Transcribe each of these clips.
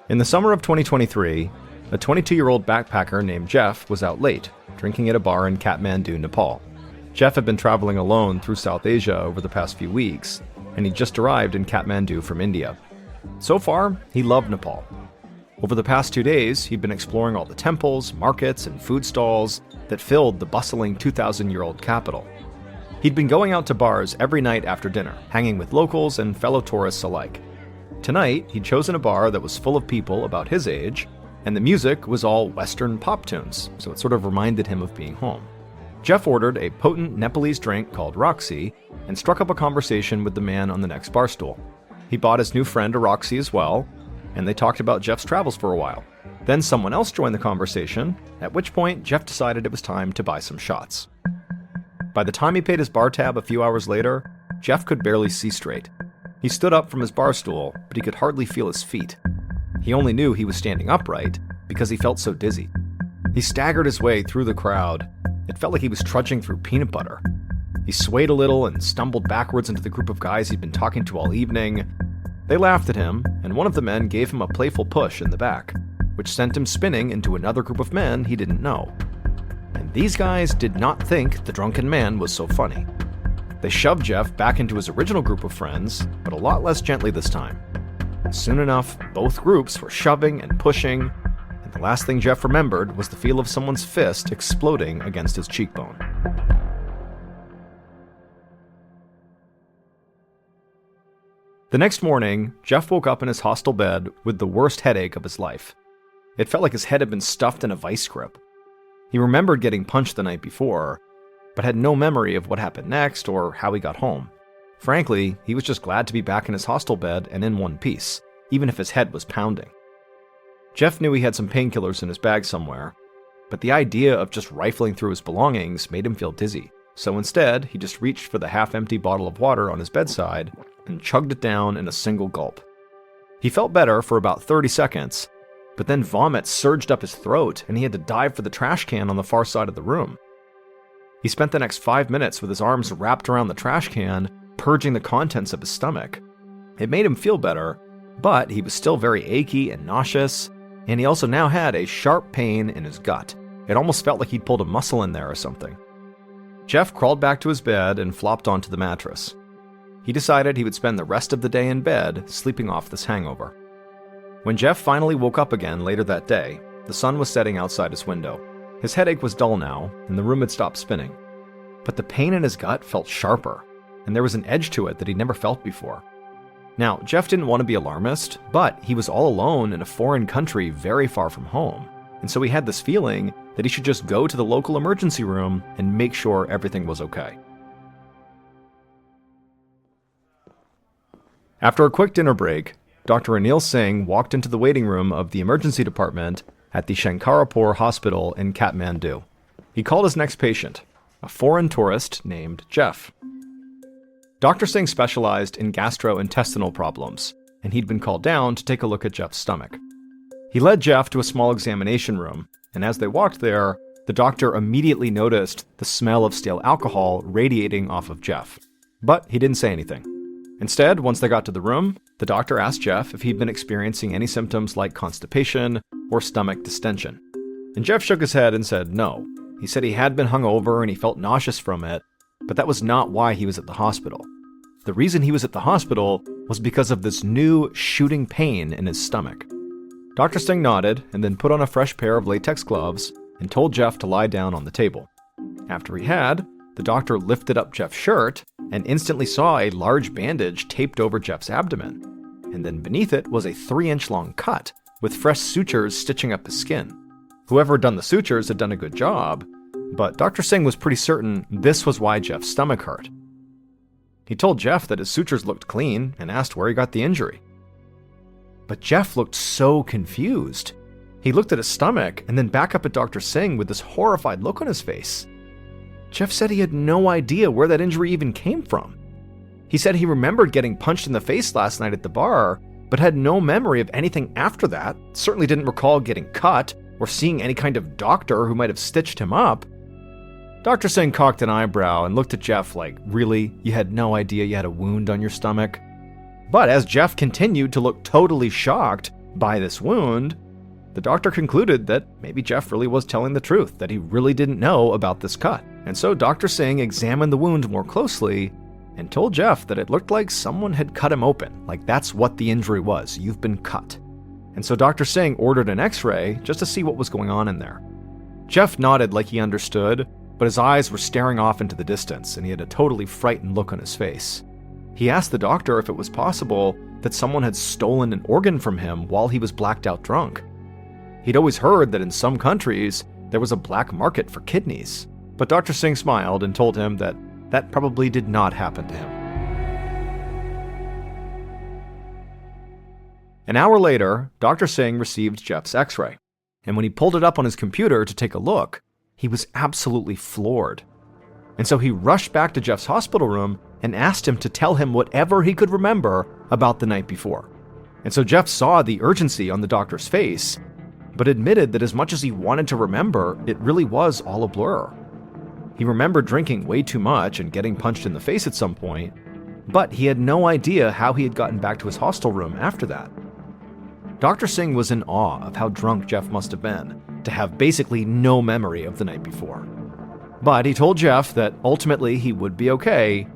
In the summer of 2023, a 22-year-old backpacker named Jeff was out late, drinking at a bar in Kathmandu, Nepal. Jeff had been traveling alone through South Asia over the past few weeks, and he just arrived in Kathmandu from India. So far, he loved Nepal. Over the past 2 days, he'd been exploring all the temples, markets, and food stalls that filled the bustling 2,000-year-old capital. He'd been going out to bars every night after dinner, hanging with locals and fellow tourists alike. Tonight, he'd chosen a bar that was full of people about his age, and the music was all Western pop tunes, so it sort of reminded him of being home. Jeff ordered a potent Nepalese drink called Roxy and struck up a conversation with the man on the next bar stool. He bought his new friend a Roxy as well, and they talked about Jeff's travels for a while. Then someone else joined the conversation, at which point Jeff decided it was time to buy some shots. By the time he paid his bar tab a few hours later, Jeff could barely see straight. He stood up from his bar stool, but he could hardly feel his feet. He only knew he was standing upright because he felt so dizzy. He staggered his way through the crowd. It felt like he was trudging through peanut butter. He swayed a little and stumbled backwards into the group of guys he'd been talking to all evening. They laughed at him, and one of the men gave him a playful push in the back, which sent him spinning into another group of men he didn't know. And these guys did not think the drunken man was so funny. They shoved Jeff back into his original group of friends, but a lot less gently this time. Soon enough, both groups were shoving and pushing, and the last thing Jeff remembered was the feel of someone's fist exploding against his cheekbone. The next morning, Jeff woke up in his hostel bed with the worst headache of his life. It felt like his head had been stuffed in a vice grip. He remembered getting punched the night before, but had no memory of what happened next or how he got home. Frankly, he was just glad to be back in his hostel bed and in one piece, even if his head was pounding. Jeff knew he had some painkillers in his bag somewhere, but the idea of just rifling through his belongings made him feel dizzy. So instead, he just reached for the half-empty bottle of water on his bedside and chugged it down in a single gulp. He felt better for about 30 seconds, but then vomit surged up his throat and he had to dive for the trash can on the far side of the room. He spent the next 5 minutes with his arms wrapped around the trash can, purging the contents of his stomach. It made him feel better, but he was still very achy and nauseous, and he also now had a sharp pain in his gut. It almost felt like he'd pulled a muscle in there or something. Jeff crawled back to his bed and flopped onto the mattress. He decided he would spend the rest of the day in bed, sleeping off this hangover. When Jeff finally woke up again later that day, the sun was setting outside his window. His headache was dull now, and the room had stopped spinning. But the pain in his gut felt sharper, and there was an edge to it that he'd never felt before. Now, Jeff didn't want to be alarmist, but he was all alone in a foreign country very far from home, and so he had this feeling that he should just go to the local emergency room and make sure everything was okay. After a quick dinner break, Dr. Anil Singh walked into the waiting room of the emergency department at the Shankarapur Hospital in Kathmandu. He called his next patient, a foreign tourist named Jeff. Dr. Singh specialized in gastrointestinal problems, and he'd been called down to take a look at Jeff's stomach. He led Jeff to a small examination room, and as they walked there, the doctor immediately noticed the smell of stale alcohol radiating off of Jeff. But he didn't say anything. Instead, once they got to the room, the doctor asked Jeff if he'd been experiencing any symptoms like constipation or stomach distension. And Jeff shook his head and said no. He said he had been hungover and he felt nauseous from it, but that was not why he was at the hospital. The reason he was at the hospital was because of this new shooting pain in his stomach. Dr. Singh nodded and then put on a fresh pair of latex gloves and told Jeff to lie down on the table. After he had, the doctor lifted up Jeff's shirt and instantly saw a large bandage taped over Jeff's abdomen. And then beneath it was a 3-inch long cut with fresh sutures stitching up his skin. Whoever had done the sutures had done a good job, but Dr. Singh was pretty certain this was why Jeff's stomach hurt. He told Jeff that his sutures looked clean and asked where he got the injury. But Jeff looked so confused. He looked at his stomach and then back up at Dr. Singh with this horrified look on his face. Jeff said he had no idea where that injury even came from. He said he remembered getting punched in the face last night at the bar, but had no memory of anything after that, certainly didn't recall getting cut or seeing any kind of doctor who might have stitched him up. Dr. Singh cocked an eyebrow and looked at Jeff like, really? You had no idea you had a wound on your stomach? But as Jeff continued to look totally shocked, by this wound, the doctor concluded that maybe Jeff really was telling the truth, that he really didn't know about this cut. And so Dr. Singh examined the wound more closely and told Jeff that it looked like someone had cut him open, like that's what the injury was, you've been cut. And so Dr. Singh ordered an x-ray just to see what was going on in there. Jeff nodded like he understood, but his eyes were staring off into the distance and he had a totally frightened look on his face. He asked the doctor if it was possible that someone had stolen an organ from him while he was blacked out drunk. He'd always heard that in some countries there was a black market for kidneys, but Dr. Singh smiled and told him that that probably did not happen to him. An hour later, Dr. Singh received Jeff's x-ray, and when he pulled it up on his computer to take a look, he was absolutely floored. And so he rushed back to Jeff's hospital room and asked him to tell him whatever he could remember about the night before. And so Jeff saw the urgency on the doctor's face, but admitted that as much as he wanted to remember, it really was all a blur. He remembered drinking way too much and getting punched in the face at some point, but he had no idea how he had gotten back to his hostel room after that. Dr. Singh was in awe of how drunk Jeff must have been to have basically no memory of the night before. But he told Jeff that ultimately he would be okay,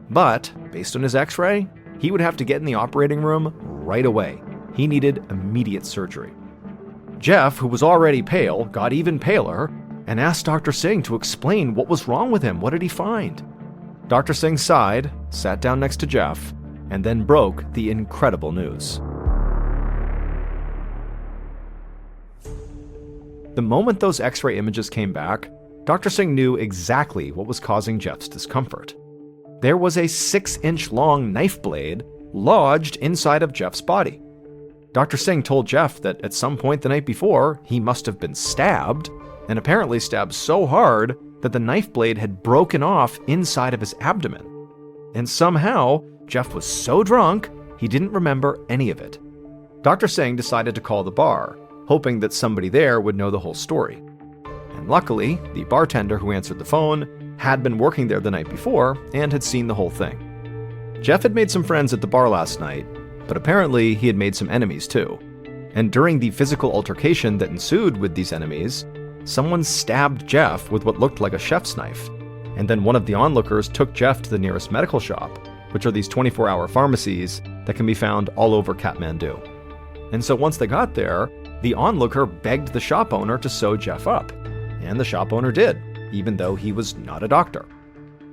but based on his x-ray, he would have to get in the operating room right away. He needed immediate surgery. Jeff, who was already pale, got even paler and asked Dr. Singh to explain what was wrong with him. What did he find? Dr. Singh sighed, sat down next to Jeff, and then broke the incredible news. The moment those x-ray images came back, Dr. Singh knew exactly what was causing Jeff's discomfort. There was a 6-inch long knife blade lodged inside of Jeff's body. Dr. Singh told Jeff that at some point the night before, he must have been stabbed, and apparently stabbed so hard that the knife blade had broken off inside of his abdomen. And somehow, Jeff was so drunk, he didn't remember any of it. Dr. Singh decided to call the bar, hoping that somebody there would know the whole story. And luckily, the bartender who answered the phone had been working there the night before and had seen the whole thing. Jeff had made some friends at the bar last night, but apparently he had made some enemies too. And during the physical altercation that ensued with these enemies, someone stabbed Jeff with what looked like a chef's knife, and then one of the onlookers took Jeff to the nearest medical shop, which are these 24-hour pharmacies that can be found all over Kathmandu. And so once they got there, the onlooker begged the shop owner to sew Jeff up, and the shop owner did, even though he was not a doctor.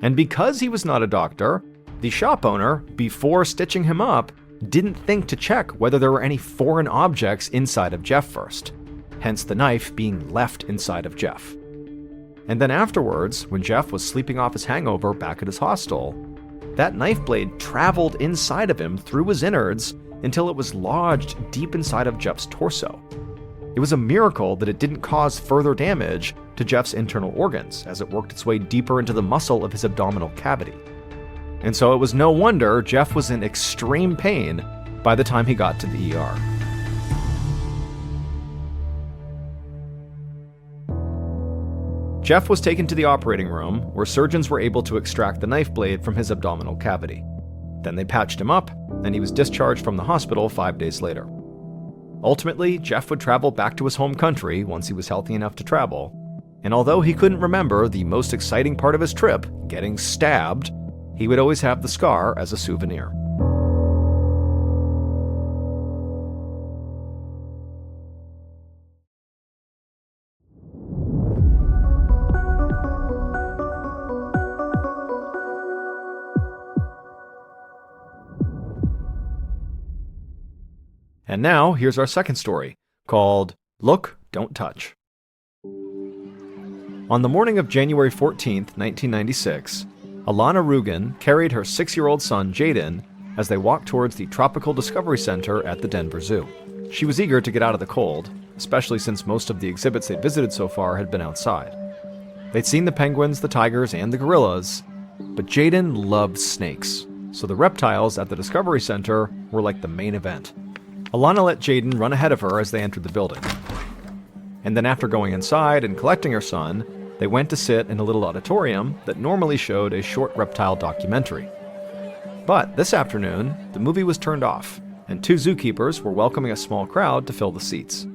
And because he was not a doctor, the shop owner, before stitching him up, didn't think to check whether there were any foreign objects inside of Jeff first, hence the knife being left inside of Jeff. And then afterwards, when Jeff was sleeping off his hangover back at his hostel, that knife blade traveled inside of him through his innards until it was lodged deep inside of Jeff's torso. It was a miracle that it didn't cause further damage to Jeff's internal organs as it worked its way deeper into the muscle of his abdominal cavity. And so it was no wonder Jeff was in extreme pain by the time he got to the ER. Jeff was taken to the operating room, where surgeons were able to extract the knife blade from his abdominal cavity. Then they patched him up, and he was discharged from the hospital 5 days later. Ultimately, Jeff would travel back to his home country once he was healthy enough to travel, and although he couldn't remember the most exciting part of his trip, getting stabbed, he would always have the scar as a souvenir. And now, here's our second story, called Look, Don't Touch. On the morning of January 14th, 1996, Alana Rugen carried her 6-year-old son, Jaden, as they walked towards the Tropical Discovery Center at the Denver Zoo. She was eager to get out of the cold, especially since most of the exhibits they'd visited so far had been outside. They'd seen the penguins, the tigers, and the gorillas, but Jaden loved snakes, so the reptiles at the Discovery Center were like the main event. Alana let Jaden run ahead of her as they entered the building. And then after going inside and collecting her son, they went to sit in a little auditorium that normally showed a short reptile documentary. But this afternoon, the movie was turned off, and 2 zookeepers were welcoming a small crowd to fill the seats.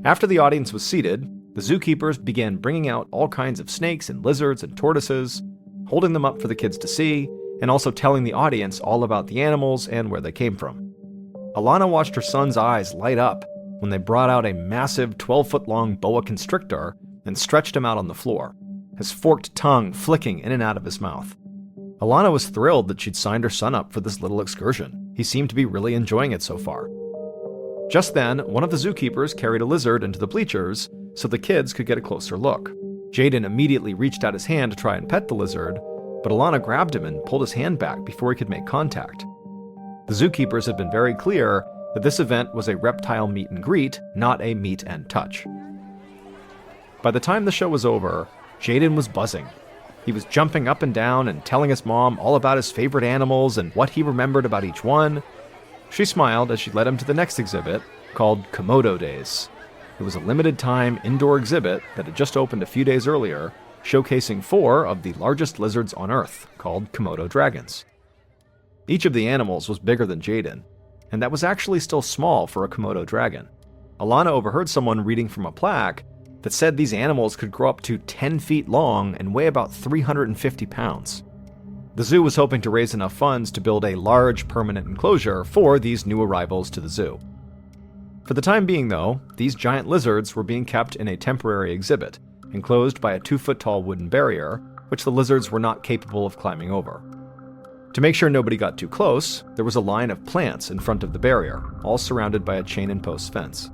After the audience was seated, the zookeepers began bringing out all kinds of snakes and lizards and tortoises, holding them up for the kids to see, and also telling the audience all about the animals and where they came from. Alana watched her son's eyes light up when they brought out a massive 12-foot-long boa constrictor and stretched him out on the floor, his forked tongue flicking in and out of his mouth. Alana was thrilled that she'd signed her son up for this little excursion. He seemed to be really enjoying it so far. Just then, one of the zookeepers carried a lizard into the bleachers so the kids could get a closer look. Jaden immediately reached out his hand to try and pet the lizard, but Alana grabbed him and pulled his hand back before he could make contact. The zookeepers had been very clear that this event was a reptile meet and greet, not a meet and touch. By the time the show was over, Jaden was buzzing. He was jumping up and down and telling his mom all about his favorite animals and what he remembered about each one. She smiled as she led him to the next exhibit, called Komodo Days. It was a limited-time indoor exhibit that had just opened a few days earlier, showcasing 4 of the largest lizards on Earth, called Komodo dragons. Each of the animals was bigger than Jaden, and that was actually still small for a Komodo dragon. Alana overheard someone reading from a plaque that said these animals could grow up to 10 feet long and weigh about 350 pounds. The zoo was hoping to raise enough funds to build a large permanent enclosure for these new arrivals to the zoo. For the time being, though, these giant lizards were being kept in a temporary exhibit, enclosed by a 2-foot-tall wooden barrier, which the lizards were not capable of climbing over. To make sure nobody got too close, there was a line of plants in front of the barrier, all surrounded by a chain and post fence.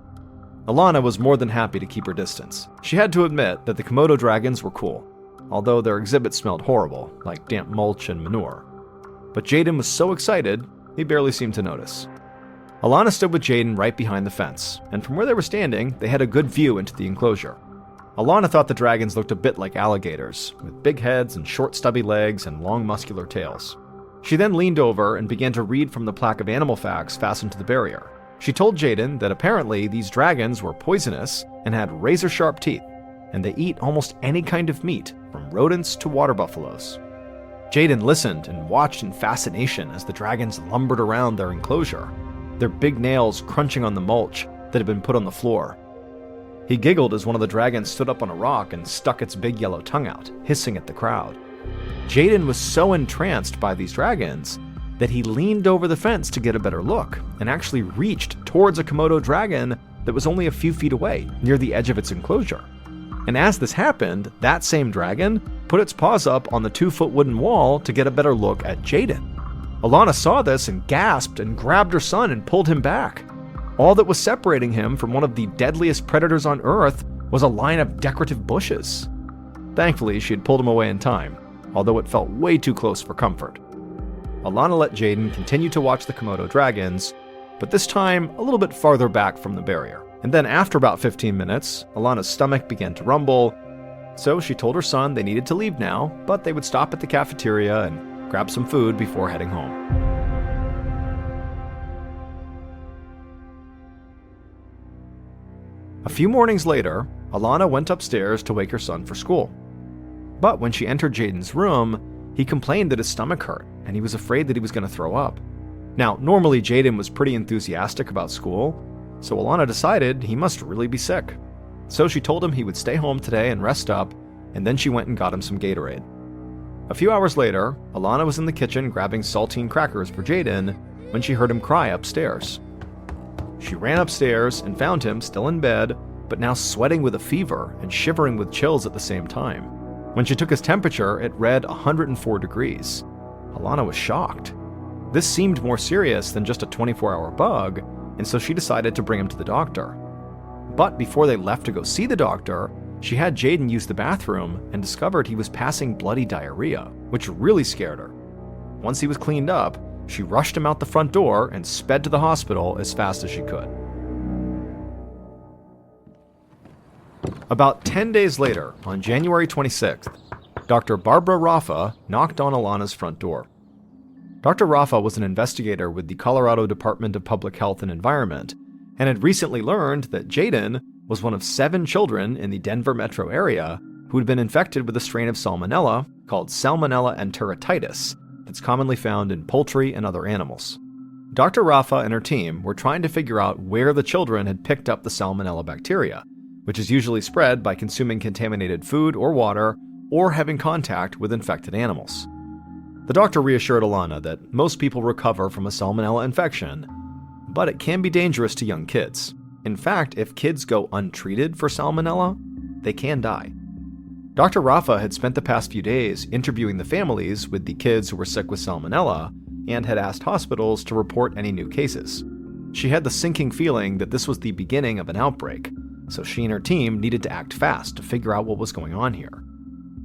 Alana was more than happy to keep her distance. She had to admit that the Komodo dragons were cool, although their exhibit smelled horrible, like damp mulch and manure. But Jaden was so excited, he barely seemed to notice. Alana stood with Jaden right behind the fence, and from where they were standing, they had a good view into the enclosure. Alana thought the dragons looked a bit like alligators, with big heads and short stubby legs and long muscular tails. She then leaned over and began to read from the plaque of animal facts fastened to the barrier. She told Jaden that apparently these dragons were poisonous and had razor-sharp teeth, and they eat almost any kind of meat, from rodents to water buffaloes. Jaden listened and watched in fascination as the dragons lumbered around their enclosure, their big nails crunching on the mulch that had been put on the floor. He giggled as one of the dragons stood up on a rock and stuck its big yellow tongue out, hissing at the crowd. Jaden was so entranced by these dragons that he leaned over the fence to get a better look and actually reached towards a Komodo dragon that was only a few feet away, near the edge of its enclosure. And as this happened, that same dragon put its paws up on the 2-foot wooden wall to get a better look at Jaden. Alana saw this and gasped and grabbed her son and pulled him back. All that was separating him from one of the deadliest predators on Earth was a line of decorative bushes. Thankfully, she had pulled him away in time, although it felt way too close for comfort. Alana let Jaden continue to watch the Komodo dragons, but this time a little bit farther back from the barrier. And then after about 15 minutes, Alana's stomach began to rumble, so she told her son they needed to leave now, but they would stop at the cafeteria and grab some food before heading home. A few mornings later, Alana went upstairs to wake her son for school. But when she entered Jaden's room, he complained that his stomach hurt, and he was afraid that he was going to throw up. Now, normally Jaden was pretty enthusiastic about school, so Alana decided he must really be sick. So she told him he would stay home today and rest up, and then she went and got him some Gatorade. A few hours later, Alana was in the kitchen grabbing saltine crackers for Jaden when she heard him cry upstairs. She ran upstairs and found him still in bed, but now sweating with a fever and shivering with chills at the same time. When she took his temperature, it read 104 degrees. Alana was shocked. This seemed more serious than just a 24-hour bug, and so she decided to bring him to the doctor. But before they left to go see the doctor, she had Jaden use the bathroom and discovered he was passing bloody diarrhea, which really scared her. Once he was cleaned up, she rushed him out the front door and sped to the hospital as fast as she could. About 10 days later, on January 26th, Dr. Barbara Raffa knocked on Alana's front door. Dr. Raffa was an investigator with the Colorado Department of Public Health and Environment and had recently learned that Jaden was one of 7 children in the Denver metro area who had been infected with a strain of salmonella called Salmonella enteritis that's commonly found in poultry and other animals. Dr. Rafa and her team were trying to figure out where the children had picked up the salmonella bacteria, which is usually spread by consuming contaminated food or water or having contact with infected animals. The doctor reassured Alana that most people recover from a salmonella infection, but it can be dangerous to young kids. In fact, if kids go untreated for salmonella, they can die. Dr. Rafa had spent the past few days interviewing the families with the kids who were sick with salmonella and had asked hospitals to report any new cases. She had the sinking feeling that this was the beginning of an outbreak, so she and her team needed to act fast to figure out what was going on here.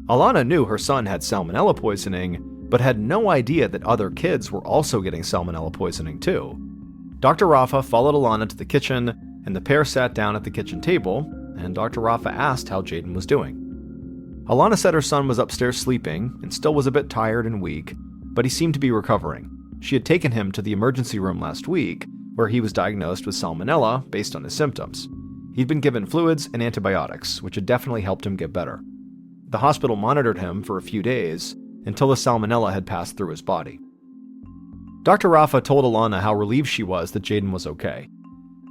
Alana knew her son had salmonella poisoning, but had no idea that other kids were also getting salmonella poisoning too. Dr. Rafa followed Alana to the kitchen, and the pair sat down at the kitchen table, and Dr. Rafa asked how Jaden was doing. Alana said her son was upstairs sleeping and still was a bit tired and weak, but he seemed to be recovering. She had taken him to the emergency room last week, where he was diagnosed with salmonella based on his symptoms. He'd been given fluids and antibiotics, which had definitely helped him get better. The hospital monitored him for a few days until the salmonella had passed through his body. Dr. Rafa told Alana how relieved she was that Jaden was okay.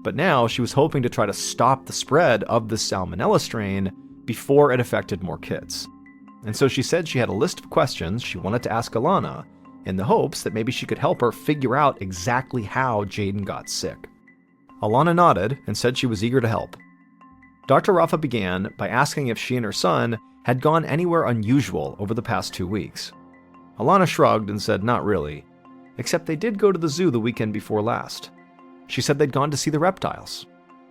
But now she was hoping to try to stop the spread of the salmonella strain before it affected more kids. And so she said she had a list of questions she wanted to ask Alana in the hopes that maybe she could help her figure out exactly how Jaden got sick. Alana nodded and said she was eager to help. Dr. Rafa began by asking if she and her son had gone anywhere unusual over the past 2 weeks. Alana shrugged and said not really, except they did go to the zoo the weekend before last. She said they'd gone to see the reptiles.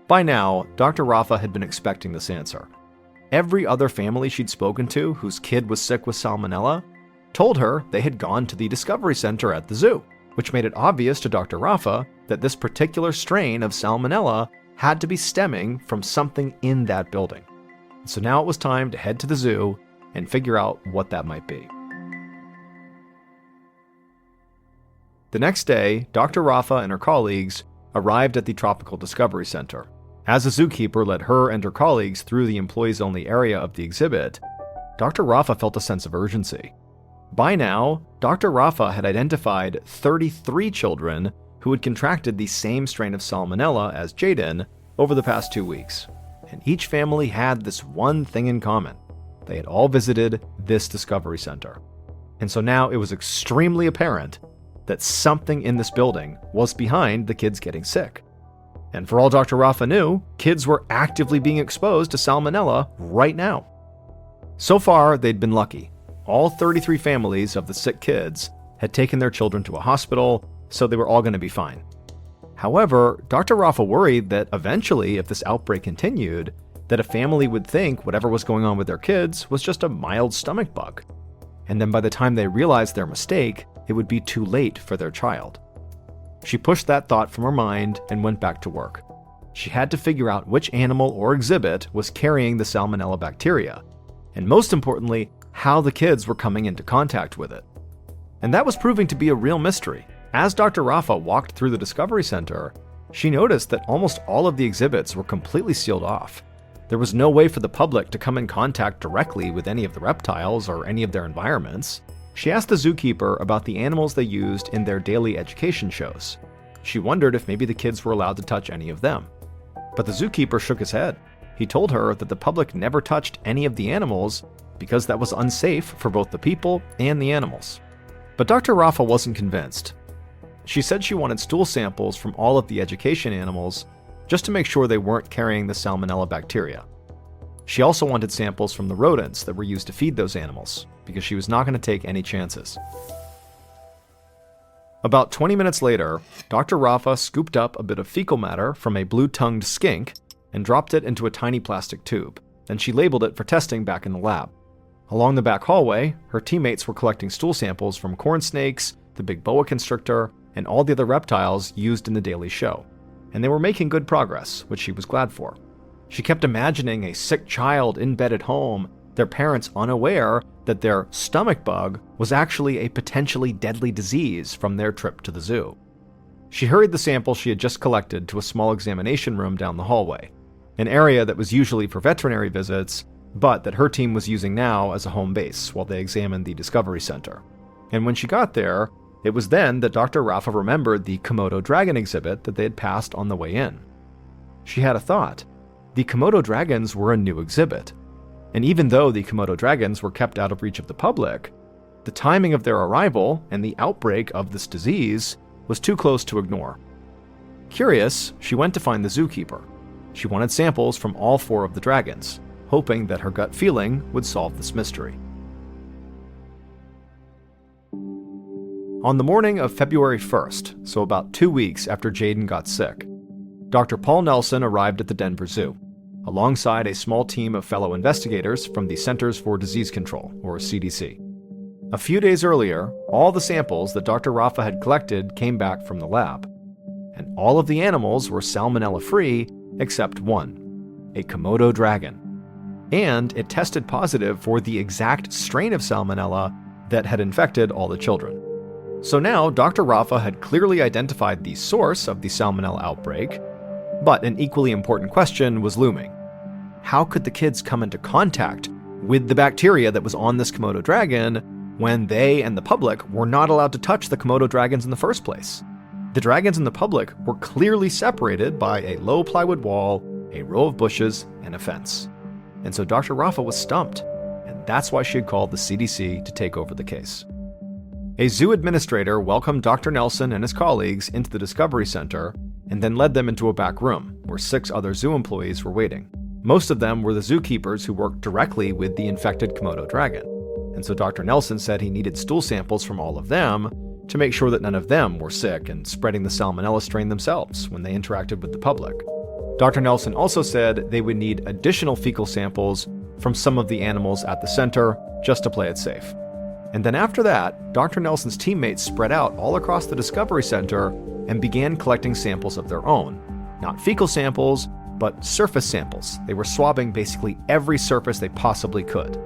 By now, Dr. Rafa had been expecting this answer. Every other family she'd spoken to whose kid was sick with salmonella told her they had gone to the Discovery Center at the zoo, which made it obvious to Dr. Rafa that this particular strain of salmonella had to be stemming from something in that building. So now it was time to head to the zoo and figure out what that might be. The next day, Dr. Rafa and her colleagues arrived at the Tropical Discovery Center. As the zookeeper led her and her colleagues through the employees-only area of the exhibit, Dr. Rafa felt a sense of urgency. By now, Dr. Rafa had identified 33 children who had contracted the same strain of salmonella as Jaden over the past 2 weeks. And each family had this one thing in common. They had all visited this Discovery Center. And so now it was extremely apparent that something in this building was behind the kids getting sick. And for all Dr. Rafa knew, kids were actively being exposed to salmonella right now. So far, they'd been lucky. All 33 families of the sick kids had taken their children to a hospital, so they were all going to be fine. However, Dr. Rafa worried that eventually, if this outbreak continued, that a family would think whatever was going on with their kids was just a mild stomach bug. And then by the time they realized their mistake, it would be too late for their child. She pushed that thought from her mind and went back to work. She had to figure out which animal or exhibit was carrying the salmonella bacteria, and most importantly, how the kids were coming into contact with it. And that was proving to be a real mystery. As Dr. Rafa walked through the Discovery Center, she noticed that almost all of the exhibits were completely sealed off. There was no way for the public to come in contact directly with any of the reptiles or any of their environments. She asked the zookeeper about the animals they used in their daily education shows. She wondered if maybe the kids were allowed to touch any of them. But the zookeeper shook his head. He told her that the public never touched any of the animals because that was unsafe for both the people and the animals. But Dr. Rafa wasn't convinced. She said she wanted stool samples from all of the education animals just to make sure they weren't carrying the salmonella bacteria. She also wanted samples from the rodents that were used to feed those animals, because she was not going to take any chances. About 20 minutes later, Dr. Rafa scooped up a bit of fecal matter from a blue-tongued skink and dropped it into a tiny plastic tube. Then she labeled it for testing back in the lab. Along the back hallway, her teammates were collecting stool samples from corn snakes, the big boa constrictor, and all the other reptiles used in the daily show. And they were making good progress, which she was glad for. She kept imagining a sick child in bed at home, their parents unaware that their stomach bug was actually a potentially deadly disease from their trip to the zoo. She hurried the sample she had just collected to a small examination room down the hallway, an area that was usually for veterinary visits, but that her team was using now as a home base while they examined the Discovery Center. And when she got there, It was then that Dr. Rafa remembered the Komodo dragon exhibit that they had passed on the way in. She had a thought. The Komodo dragons were a new exhibit, and even though the Komodo dragons were kept out of reach of the public, the timing of their arrival and the outbreak of this disease was too close to ignore. Curious, she went to find the zookeeper. She wanted samples from all 4 of the dragons, hoping that her gut feeling would solve this mystery. On the morning of February 1st, so about 2 weeks after Jaden got sick, Dr. Paul Nelson arrived at the Denver Zoo, alongside a small team of fellow investigators from the Centers for Disease Control, or CDC. A few days earlier, all the samples that Dr. Rafa had collected came back from the lab, and all of the animals were salmonella-free except one, a Komodo dragon. And it tested positive for the exact strain of salmonella that had infected all the children. So now Dr. Rafa had clearly identified the source of the salmonella outbreak, but an equally important question was looming. How could the kids come into contact with the bacteria that was on this Komodo dragon when they and the public were not allowed to touch the Komodo dragons in the first place? The dragons and the public were clearly separated by a low plywood wall, a row of bushes, and a fence. And so Dr. Rafa was stumped, and that's why she had called the CDC to take over the case. A zoo administrator welcomed Dr. Nelson and his colleagues into the Discovery Center and then led them into a back room where 6 other zoo employees were waiting. Most of them were the zookeepers who worked directly with the infected Komodo dragon. And so Dr. Nelson said he needed stool samples from all of them to make sure that none of them were sick and spreading the salmonella strain themselves when they interacted with the public. Dr. Nelson also said they would need additional fecal samples from some of the animals at the center just to play it safe. And then after that, Dr. Nelson's teammates spread out all across the Discovery Center and began collecting samples of their own. Not fecal samples, but surface samples. They were swabbing basically every surface they possibly could.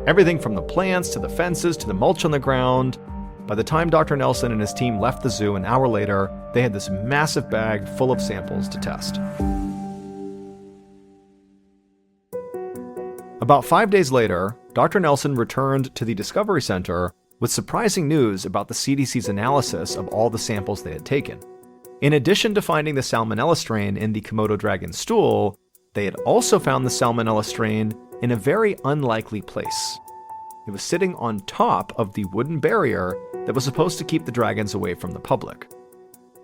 Everything from the plants to the fences to the mulch on the ground. By the time Dr. Nelson and his team left the zoo an hour later, they had this massive bag full of samples to test. About 5 days later, Dr. Nelson returned to the Discovery Center with surprising news about the CDC's analysis of all the samples they had taken. In addition to finding the salmonella strain in the Komodo dragon's stool, they had also found the salmonella strain in a very unlikely place. It was sitting on top of the wooden barrier that was supposed to keep the dragons away from the public.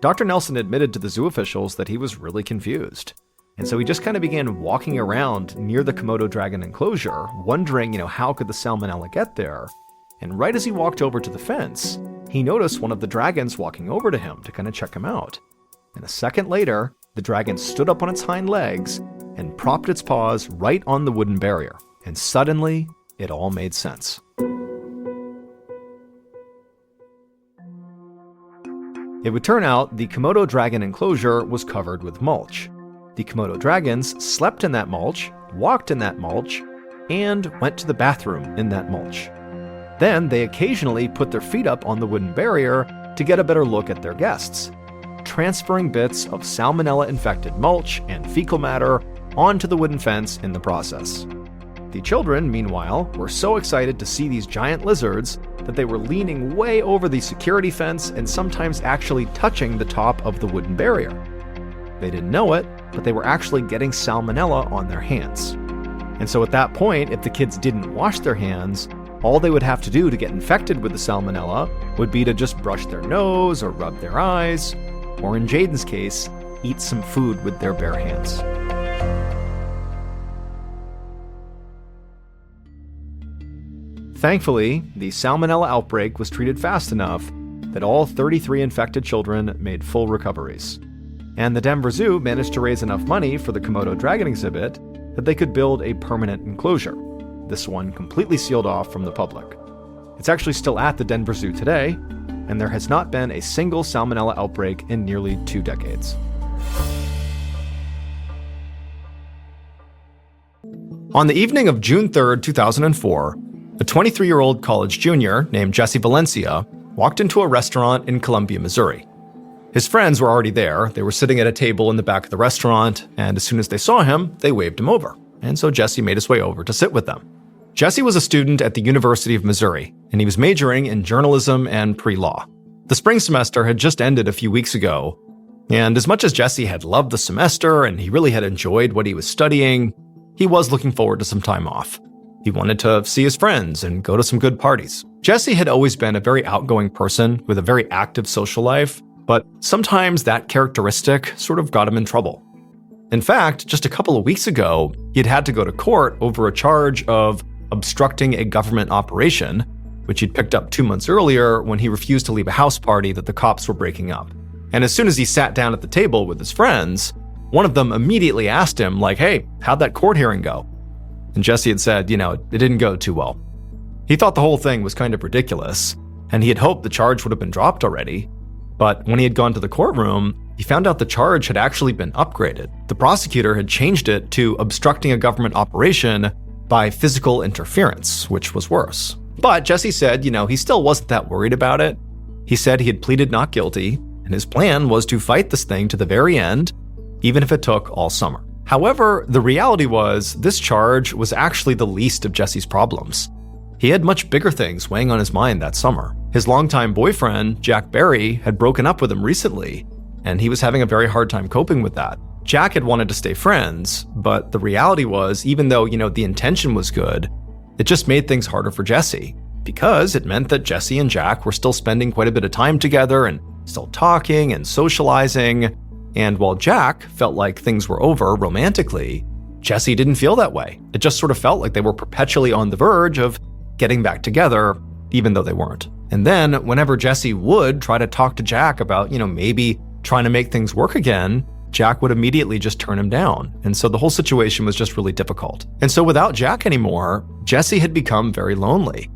Dr. Nelson admitted to the zoo officials that he was really confused. And so he just kind of began walking around near the Komodo dragon enclosure, wondering, how could the salmonella get there? And right as he walked over to the fence, he noticed one of the dragons walking over to him to kind of check him out. And a second later, the dragon stood up on its hind legs and propped its paws right on the wooden barrier. And suddenly, it all made sense. It would turn out the Komodo dragon enclosure was covered with mulch. The Komodo dragons slept in that mulch, walked in that mulch, and went to the bathroom in that mulch. Then they occasionally put their feet up on the wooden barrier to get a better look at their guests, transferring bits of salmonella-infected mulch and fecal matter onto the wooden fence in the process. The children, meanwhile, were so excited to see these giant lizards that they were leaning way over the security fence and sometimes actually touching the top of the wooden barrier. They didn't know it, but they were actually getting salmonella on their hands. And so at that point, if the kids didn't wash their hands, all they would have to do to get infected with the salmonella would be to just brush their nose or rub their eyes, or in Jaden's case, eat some food with their bare hands. Thankfully, the salmonella outbreak was treated fast enough that all 33 infected children made full recoveries. And the Denver Zoo managed to raise enough money for the Komodo dragon exhibit that they could build a permanent enclosure, this one completely sealed off from the public. It's actually still at the Denver Zoo today, and there has not been a single salmonella outbreak in nearly 2 decades. On the evening of June 3rd, 2004, a 23-year-old college junior named Jesse Valencia walked into a restaurant in Columbia, Missouri. His friends were already there. They were sitting at a table in the back of the restaurant, and as soon as they saw him, they waved him over. And so Jesse made his way over to sit with them. Jesse was a student at the University of Missouri, and he was majoring in journalism and pre-law. The spring semester had just ended a few weeks ago, and as much as Jesse had loved the semester and he really had enjoyed what he was studying, he was looking forward to some time off. He wanted to see his friends and go to some good parties. Jesse had always been a very outgoing person with a very active social life, but sometimes that characteristic sort of got him in trouble. In fact, just a couple of weeks ago, he'd had to go to court over a charge of obstructing a government operation, which he'd picked up 2 months earlier when he refused to leave a house party that the cops were breaking up. And as soon as he sat down at the table with his friends, one of them immediately asked him, like, "Hey, how'd that court hearing go?" And Jesse had said, it didn't go too well. He thought the whole thing was kind of ridiculous, and he had hoped the charge would have been dropped already. But when he had gone to the courtroom, he found out the charge had actually been upgraded. The prosecutor had changed it to obstructing a government operation by physical interference, which was worse. But Jesse said, he still wasn't that worried about it. He said he had pleaded not guilty, and his plan was to fight this thing to the very end, even if it took all summer. However, the reality was this charge was actually the least of Jesse's problems. He had much bigger things weighing on his mind that summer. His longtime boyfriend, Jack Barry, had broken up with him recently, and he was having a very hard time coping with that. Jack had wanted to stay friends, but the reality was, even though, the intention was good, it just made things harder for Jesse, because it meant that Jesse and Jack were still spending quite a bit of time together and still talking and socializing. And while Jack felt like things were over romantically, Jesse didn't feel that way. It just sort of felt like they were perpetually on the verge of getting back together, even though they weren't. And then whenever Jesse would try to talk to Jack about, maybe trying to make things work again, Jack would immediately just turn him down. And so the whole situation was just really difficult. And so without Jack anymore, Jesse had become very lonely.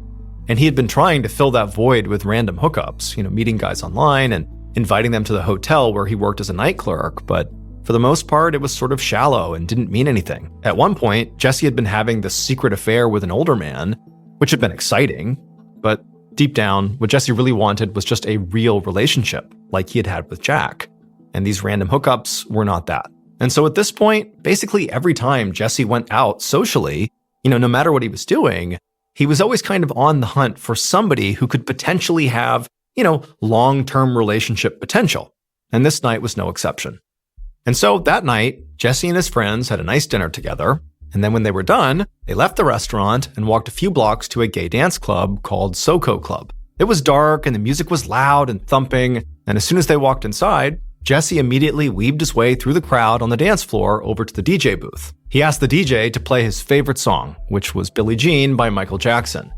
And he had been trying to fill that void with random hookups, meeting guys online and inviting them to the hotel where he worked as a night clerk, but for the most part, it was sort of shallow and didn't mean anything. At one point, Jesse had been having this secret affair with an older man, which had been exciting, but deep down, what Jesse really wanted was just a real relationship, like he had had with Jack. And these random hookups were not that. And so at this point, basically every time Jesse went out socially, no matter what he was doing, he was always kind of on the hunt for somebody who could potentially have long-term relationship potential. And this night was no exception. And so that night, Jesse and his friends had a nice dinner together. And then when they were done, they left the restaurant and walked a few blocks to a gay dance club called SoCo Club. It was dark and the music was loud and thumping. And as soon as they walked inside, Jesse immediately weaved his way through the crowd on the dance floor over to the DJ booth. He asked the DJ to play his favorite song, which was Billie Jean by Michael Jackson.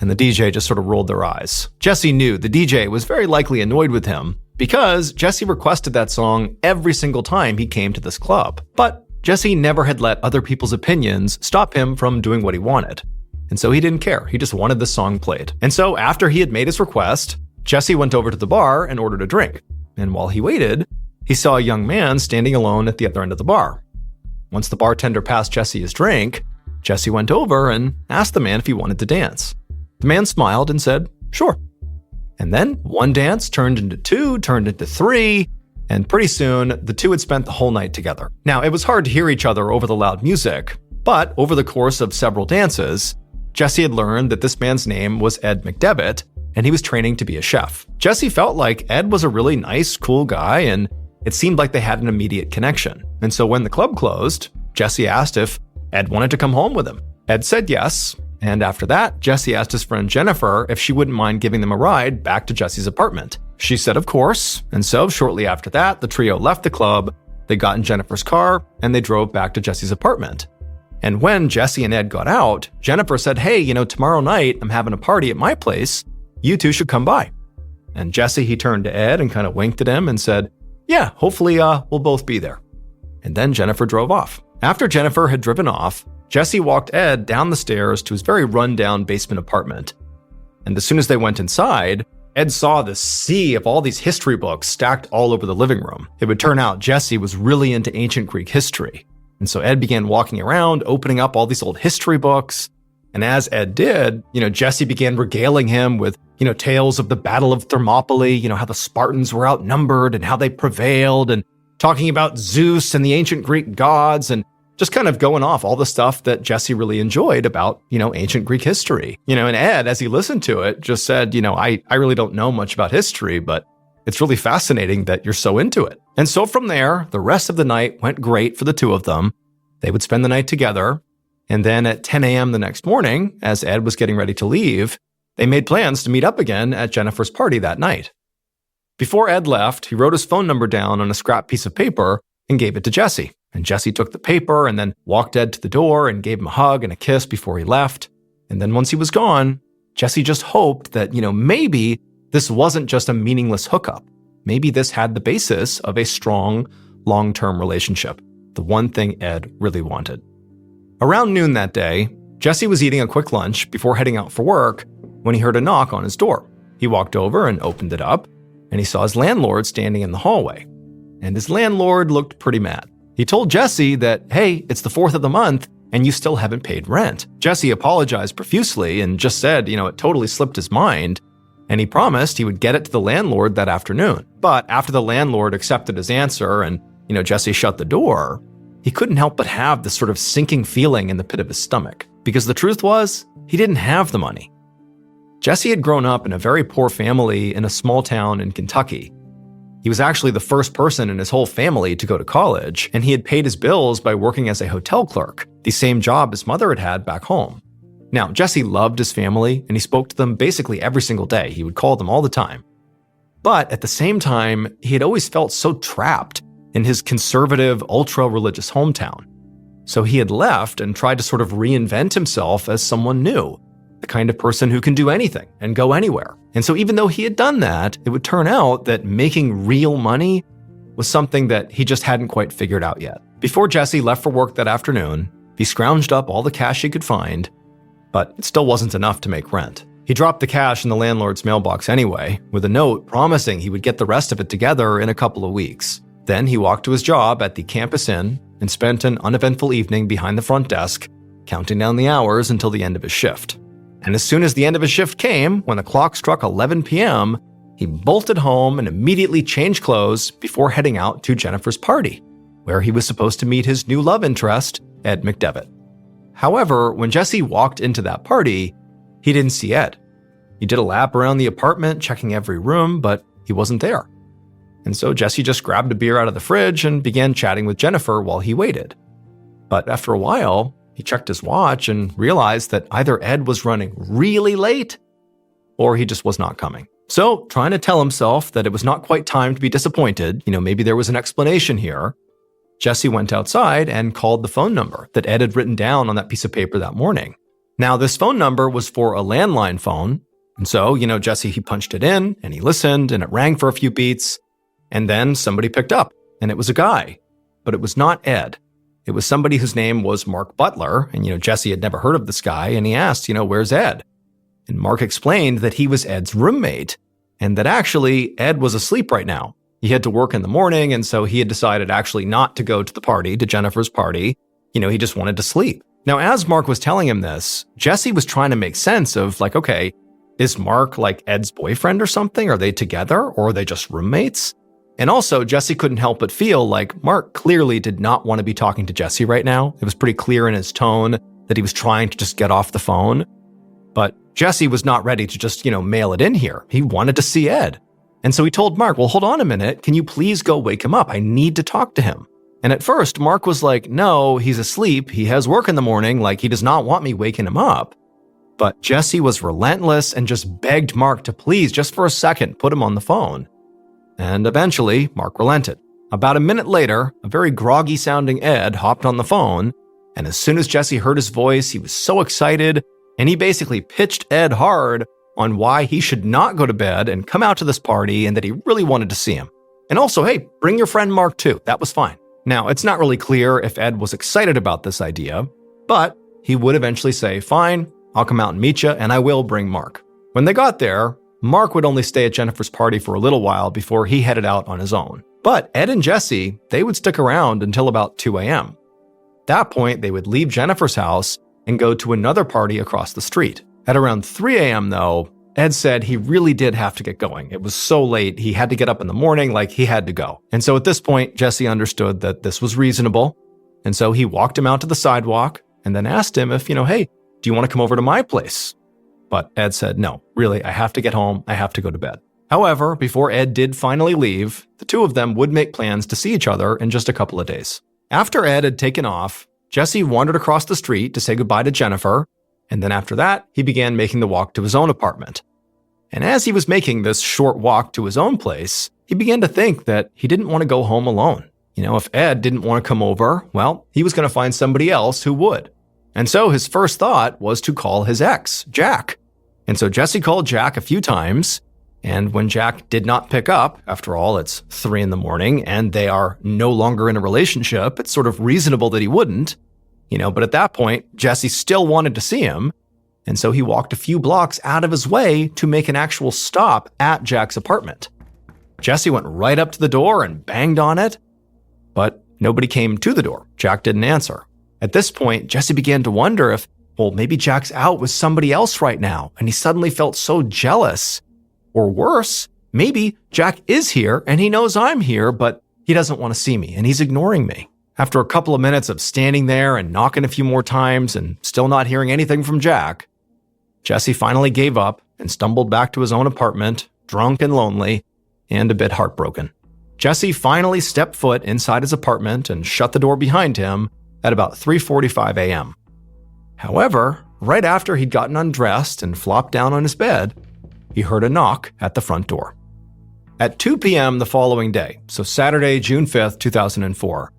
And the DJ just sort of rolled their eyes. Jesse knew the DJ was very likely annoyed with him because Jesse requested that song every single time he came to this club. But Jesse never had let other people's opinions stop him from doing what he wanted. And so he didn't care. He just wanted the song played. And so after he had made his request, Jesse went over to the bar and ordered a drink. And while he waited, he saw a young man standing alone at the other end of the bar. Once the bartender passed Jesse his drink, Jesse went over and asked the man if he wanted to dance. The man smiled and said, "Sure." And then one dance turned into two, turned into three, and pretty soon the two had spent the whole night together. Now, it was hard to hear each other over the loud music, but over the course of several dances, Jesse had learned that this man's name was Ed McDevitt, and he was training to be a chef. Jesse felt like Ed was a really nice, cool guy, and it seemed like they had an immediate connection. And so when the club closed, Jesse asked if Ed wanted to come home with him. Ed said yes. And after that, Jesse asked his friend Jennifer if she wouldn't mind giving them a ride back to Jesse's apartment. She said of course, and so shortly after that, the trio left the club, they got in Jennifer's car, and they drove back to Jesse's apartment. And when Jesse and Ed got out, Jennifer said, "Hey, tomorrow night I'm having a party at my place. You two should come by." And Jesse, he turned to Ed and kind of winked at him and said, "Yeah, hopefully we'll both be there." And then Jennifer drove off. After Jennifer had driven off, Jesse walked Ed down the stairs to his very run-down basement apartment. And as soon as they went inside, Ed saw this sea of all these history books stacked all over the living room. It would turn out Jesse was really into ancient Greek history. And so Ed began walking around, opening up all these old history books. And as Ed did, Jesse began regaling him with, tales of the Battle of Thermopylae, how the Spartans were outnumbered and how they prevailed, and talking about Zeus and the ancient Greek gods, and just kind of going off all the stuff that Jesse really enjoyed about, ancient Greek history. And Ed, as he listened to it, just said, I really don't know much about history, but it's really fascinating that you're so into it. And so from there, the rest of the night went great for the two of them. They would spend the night together. And then at 10 a.m. the next morning, as Ed was getting ready to leave, they made plans to meet up again at Jennifer's party that night. Before Ed left, he wrote his phone number down on a scrap piece of paper and gave it to Jesse. And Jesse took the paper and then walked Ed to the door and gave him a hug and a kiss before he left. And then once he was gone, Jesse just hoped that, maybe this wasn't just a meaningless hookup. Maybe this had the basis of a strong, long-term relationship, the one thing Ed really wanted. Around noon that day, Jesse was eating a quick lunch before heading out for work when he heard a knock on his door. He walked over and opened it up, and he saw his landlord standing in the hallway. And his landlord looked pretty mad. He told Jesse that, hey, it's the 4th of the month, and you still haven't paid rent. Jesse apologized profusely and just said, it totally slipped his mind, and he promised he would get it to the landlord that afternoon. But after the landlord accepted his answer and, Jesse shut the door, he couldn't help but have this sort of sinking feeling in the pit of his stomach, because the truth was, he didn't have the money. Jesse had grown up in a very poor family in a small town in Kentucky. He was actually the first person in his whole family to go to college, and he had paid his bills by working as a hotel clerk, the same job his mother had had back home. Now, Jesse loved his family, and he spoke to them basically every single day. He would call them all the time. But at the same time, he had always felt so trapped in his conservative, ultra-religious hometown. So he had left and tried to sort of reinvent himself as someone new, the kind of person who can do anything and go anywhere. And so even though he had done that, it would turn out that making real money was something that he just hadn't quite figured out yet. Before Jesse left for work that afternoon, he scrounged up all the cash he could find, but it still wasn't enough to make rent. He dropped the cash in the landlord's mailbox anyway, with a note promising he would get the rest of it together in a couple of weeks. Then he walked to his job at the campus inn and spent an uneventful evening behind the front desk, counting down the hours until the end of his shift. And as soon as the end of his shift came, when the clock struck 11 p.m., he bolted home and immediately changed clothes before heading out to Jennifer's party, where he was supposed to meet his new love interest, Ed McDevitt. However, when Jesse walked into that party, he didn't see Ed. He did a lap around the apartment, checking every room, but he wasn't there. And so Jesse just grabbed a beer out of the fridge and began chatting with Jennifer while he waited. But after a while, he checked his watch and realized that either Ed was running really late or he just was not coming. So, trying to tell himself that it was not quite time to be disappointed, maybe there was an explanation here, Jesse went outside and called the phone number that Ed had written down on that piece of paper that morning. Now, this phone number was for a landline phone. And so, Jesse, he punched it in and he listened and it rang for a few beats. And then somebody picked up and it was a guy, but it was not Ed. It was somebody whose name was Mark Butler. And, Jesse had never heard of this guy. And he asked, where's Ed? And Mark explained that he was Ed's roommate and that actually Ed was asleep right now. He had to work in the morning. And so he had decided actually not to go to the party, to Jennifer's party. He just wanted to sleep. Now, as Mark was telling him this, Jesse was trying to make sense of okay, is Mark like Ed's boyfriend or something? Are they together or are they just roommates? And also, Jesse couldn't help but feel like Mark clearly did not want to be talking to Jesse right now. It was pretty clear in his tone that he was trying to just get off the phone. But Jesse was not ready to just, mail it in here. He wanted to see Ed. And so he told Mark, well, hold on a minute. Can you please go wake him up? I need to talk to him. And at first, Mark was like, no, he's asleep. He has work in the morning. He does not want me waking him up. But Jesse was relentless and just begged Mark to please, just for a second, put him on the phone. And eventually, Mark relented. About a minute later, a very groggy-sounding Ed hopped on the phone, and as soon as Jesse heard his voice, he was so excited, and he basically pitched Ed hard on why he should not go to bed and come out to this party and that he really wanted to see him. And also, hey, bring your friend Mark too. That was fine. Now, it's not really clear if Ed was excited about this idea, but he would eventually say, fine, I'll come out and meet you, and I will bring Mark. When they got there, Mark would only stay at Jennifer's party for a little while before he headed out on his own. But Ed and Jesse, they would stick around until about 2 a.m. At that point, they would leave Jennifer's house and go to another party across the street. At around 3 a.m. though, Ed said he really did have to get going. It was so late, he had to get up in the morning, he had to go. And so at this point, Jesse understood that this was reasonable. And so he walked him out to the sidewalk and then asked him if, hey, do you want to come over to my place? But Ed said, no, really, I have to get home. I have to go to bed. However, before Ed did finally leave, the two of them would make plans to see each other in just a couple of days. After Ed had taken off, Jesse wandered across the street to say goodbye to Jennifer, and then after that, he began making the walk to his own apartment. And as he was making this short walk to his own place, he began to think that he didn't want to go home alone. If Ed didn't want to come over, well, he was going to find somebody else who would. And so his first thought was to call his ex, Jack. And so Jesse called Jack a few times, and when Jack did not pick up, after all, it's 3 a.m, and they are no longer in a relationship, it's sort of reasonable that he wouldn't. But at that point, Jesse still wanted to see him, and so he walked a few blocks out of his way to make an actual stop at Jack's apartment. Jesse went right up to the door and banged on it, but nobody came to the door. Jack didn't answer. At this point, Jesse began to wonder if, maybe Jack's out with somebody else right now, and he suddenly felt so jealous. Or worse, maybe Jack is here and he knows I'm here, but he doesn't want to see me and he's ignoring me. After a couple of minutes of standing there and knocking a few more times and still not hearing anything from Jack, Jesse finally gave up and stumbled back to his own apartment, drunk and lonely, and a bit heartbroken. Jesse finally stepped foot inside his apartment and shut the door behind him at about 3:45 a.m. However, right after he'd gotten undressed and flopped down on his bed, he heard a knock at the front door. At 2 p.m. the following day, so Saturday, June 5th, 2004,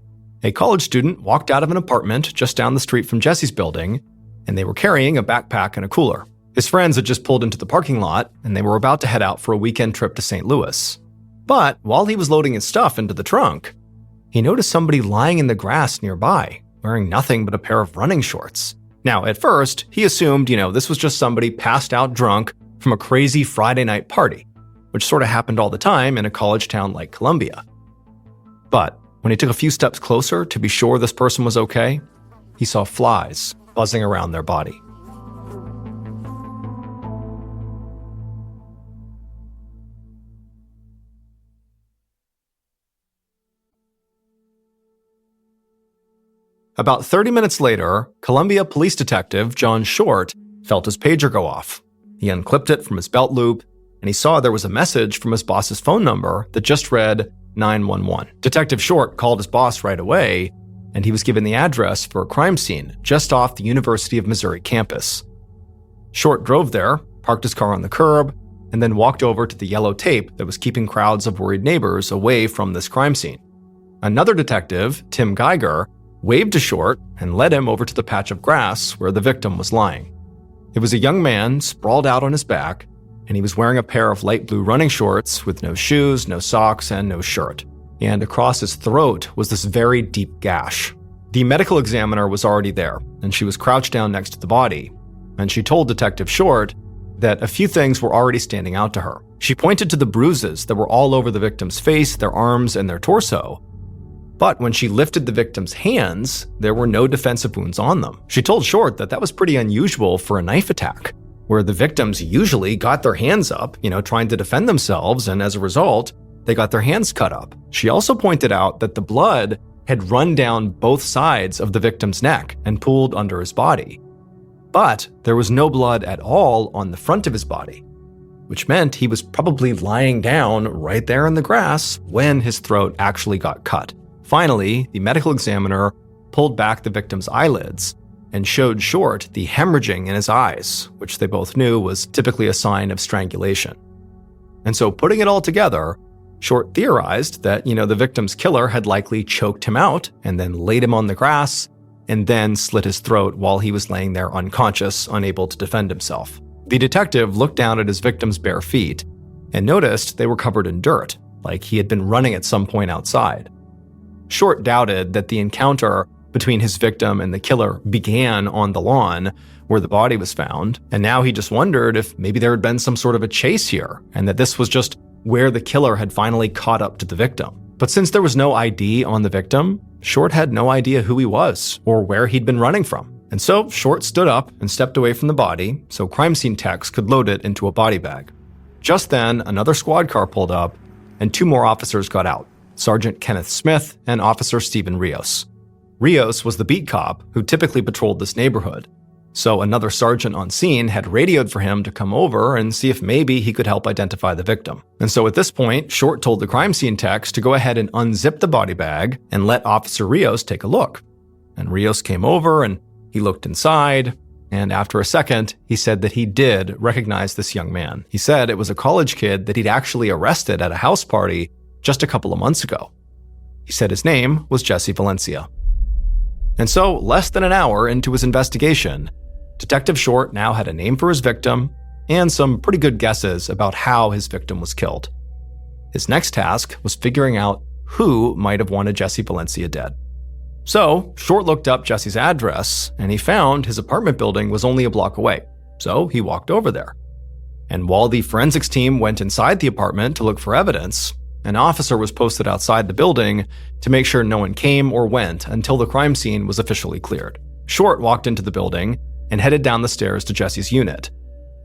a college student walked out of an apartment just down the street from Jesse's building, and they were carrying a backpack and a cooler. His friends had just pulled into the parking lot, and they were about to head out for a weekend trip to St. Louis. But while he was loading his stuff into the trunk, he noticed somebody lying in the grass nearby, wearing nothing but a pair of running shorts. Now, at first, he assumed, this was just somebody passed out drunk from a crazy Friday night party, which sort of happened all the time in a college town like Columbia. But when he took a few steps closer to be sure this person was okay, he saw flies buzzing around their body. About 30 minutes later, Columbia police detective John Short felt his pager go off. He unclipped it from his belt loop, and he saw there was a message from his boss's phone number that just read 911. Detective Short called his boss right away, and he was given the address for a crime scene just off the University of Missouri campus. Short drove there, parked his car on the curb, and then walked over to the yellow tape that was keeping crowds of worried neighbors away from this crime scene. Another detective, Tim Geiger, waved to Short and led him over to the patch of grass where the victim was lying. It was a young man sprawled out on his back, and he was wearing a pair of light blue running shorts with no shoes, no socks, and no shirt. And across his throat was this very deep gash. The medical examiner was already there, and she was crouched down next to the body, and she told Detective Short that a few things were already standing out to her. She pointed to the bruises that were all over the victim's face, their arms, and their torso. But when she lifted the victim's hands, there were no defensive wounds on them. She told Short that that was pretty unusual for a knife attack, where the victims usually got their hands up, trying to defend themselves, and as a result, they got their hands cut up. She also pointed out that the blood had run down both sides of the victim's neck and pooled under his body. But there was no blood at all on the front of his body, which meant he was probably lying down right there in the grass when his throat actually got cut. Finally, the medical examiner pulled back the victim's eyelids and showed Short the hemorrhaging in his eyes, which they both knew was typically a sign of strangulation. And so putting it all together, Short theorized that, the victim's killer had likely choked him out and then laid him on the grass and then slit his throat while he was laying there unconscious, unable to defend himself. The detective looked down at his victim's bare feet and noticed they were covered in dirt, like he had been running at some point outside. Short doubted that the encounter between his victim and the killer began on the lawn where the body was found, and now he just wondered if maybe there had been some sort of a chase here, and that this was just where the killer had finally caught up to the victim. But since there was no ID on the victim, Short had no idea who he was or where he'd been running from. And so Short stood up and stepped away from the body so crime scene techs could load it into a body bag. Just then, another squad car pulled up, and 2 more officers got out, Sergeant Kenneth Smith and Officer Stephen Rios. Rios was the beat cop who typically patrolled this neighborhood. So another sergeant on scene had radioed for him to come over and see if maybe he could help identify the victim. And so at this point, Short told the crime scene techs to go ahead and unzip the body bag and let Officer Rios take a look. And Rios came over and he looked inside, and after a second, he said that he did recognize this young man. He said it was a college kid that he'd actually arrested at a house party just a couple of months ago. He said his name was Jesse Valencia. And so, less than an hour into his investigation, Detective Short now had a name for his victim and some pretty good guesses about how his victim was killed. His next task was figuring out who might have wanted Jesse Valencia dead. So, Short looked up Jesse's address, and he found his apartment building was only a block away. So, he walked over there. And while the forensics team went inside the apartment to look for evidence, an officer was posted outside the building to make sure no one came or went until the crime scene was officially cleared. Short walked into the building and headed down the stairs to Jesse's unit.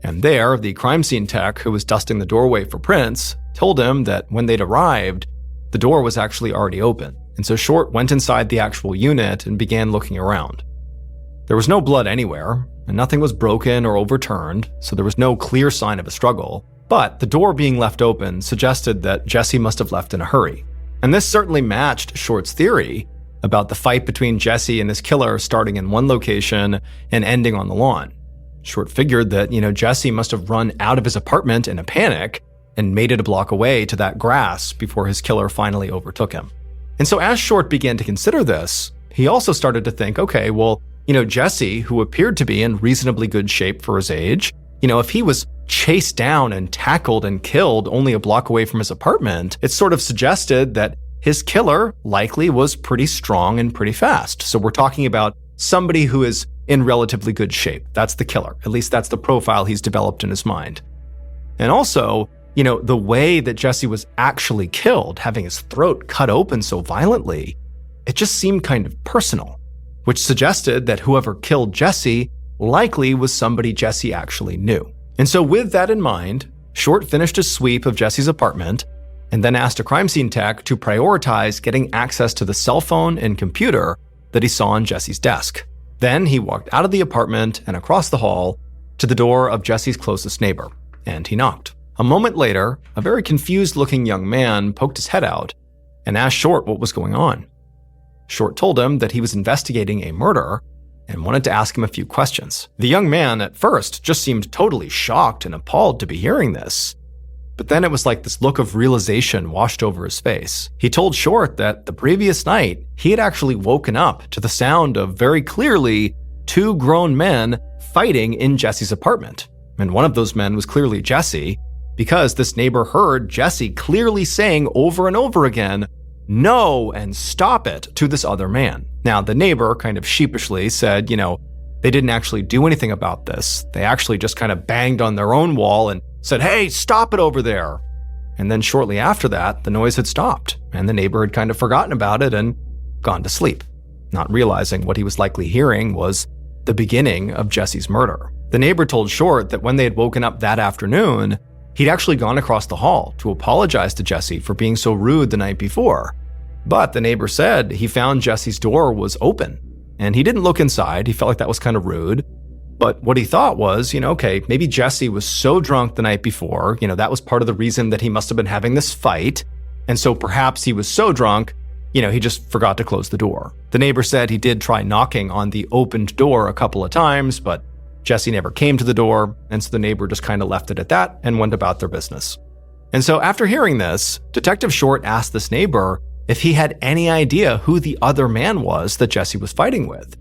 And there, the crime scene tech who was dusting the doorway for prints told him that when they'd arrived, the door was actually already open. And so Short went inside the actual unit and began looking around. There was no blood anywhere, and nothing was broken or overturned, so there was no clear sign of a struggle. But the door being left open suggested that Jesse must have left in a hurry. And this certainly matched Short's theory about the fight between Jesse and his killer starting in one location and ending on the lawn. Short figured that, Jesse must have run out of his apartment in a panic and made it a block away to that grass before his killer finally overtook him. And so as Short began to consider this, he also started to think, okay, well, Jesse, who appeared to be in reasonably good shape for his age, if he was chased down and tackled and killed only a block away from his apartment, it sort of suggested that his killer likely was pretty strong and pretty fast. So we're talking about somebody who is in relatively good shape. That's the killer. At least that's the profile he's developed in his mind. And also, the way that Jesse was actually killed, having his throat cut open so violently, it just seemed kind of personal, which suggested that whoever killed Jesse likely was somebody Jesse actually knew. And so with that in mind, Short finished his sweep of Jesse's apartment and then asked a crime scene tech to prioritize getting access to the cell phone and computer that he saw on Jesse's desk. Then he walked out of the apartment and across the hall to the door of Jesse's closest neighbor, and he knocked. A moment later, a very confused-looking young man poked his head out and asked Short what was going on. Short told him that he was investigating a murder and wanted to ask him a few questions. The young man at first just seemed totally shocked and appalled to be hearing this. But then it was like this look of realization washed over his face. He told Short that the previous night, he had actually woken up to the sound of very clearly two grown men fighting in Jesse's apartment. And one of those men was clearly Jesse, because this neighbor heard Jesse clearly saying over and over again, "No," and "Stop it," to this other man. Now, the neighbor kind of sheepishly said, they didn't actually do anything about this. They actually just kind of banged on their own wall and said, "Hey, stop it over there." And then shortly after that, the noise had stopped, and the neighbor had kind of forgotten about it and gone to sleep, not realizing what he was likely hearing was the beginning of Jesse's murder. The neighbor told Short that when they had woken up that afternoon, he'd actually gone across the hall to apologize to Jesse for being so rude the night before. But the neighbor said he found Jesse's door was open, and he didn't look inside. He felt like that was kind of rude. But what he thought was, okay, maybe Jesse was so drunk the night before, that was part of the reason that he must have been having this fight. And so perhaps he was so drunk, he just forgot to close the door. The neighbor said he did try knocking on the opened door a couple of times, but Jesse never came to the door, and so the neighbor just kind of left it at that and went about their business. And so after hearing this, Detective Short asked this neighbor if he had any idea who the other man was that Jesse was fighting with.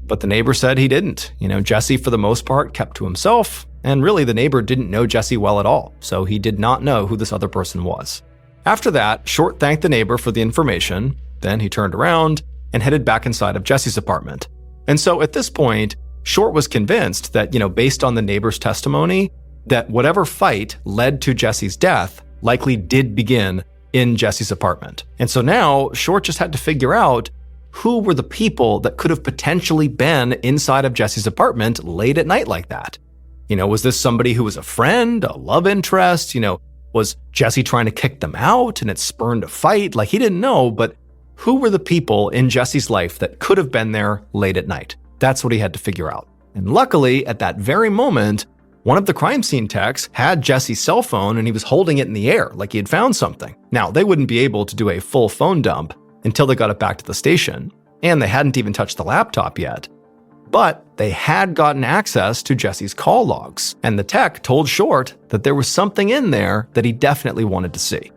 But the neighbor said he didn't. Jesse, for the most part, kept to himself, and really the neighbor didn't know Jesse well at all, so he did not know who this other person was. After that, Short thanked the neighbor for the information, then he turned around and headed back inside of Jesse's apartment. And so at this point, Short was convinced that, based on the neighbor's testimony, that whatever fight led to Jesse's death likely did begin in Jesse's apartment. And so now Short just had to figure out who were the people that could have potentially been inside of Jesse's apartment late at night like that. Was this somebody who was a friend, a love interest? Was Jesse trying to kick them out and it spurned a fight? Like, he didn't know, but who were the people in Jesse's life that could have been there late at night? That's what he had to figure out. And luckily, at that very moment, one of the crime scene techs had Jesse's cell phone and he was holding it in the air like he had found something. Now, they wouldn't be able to do a full phone dump until they got it back to the station, and they hadn't even touched the laptop yet. But they had gotten access to Jesse's call logs, and the tech told Short that there was something in there that he definitely wanted to see.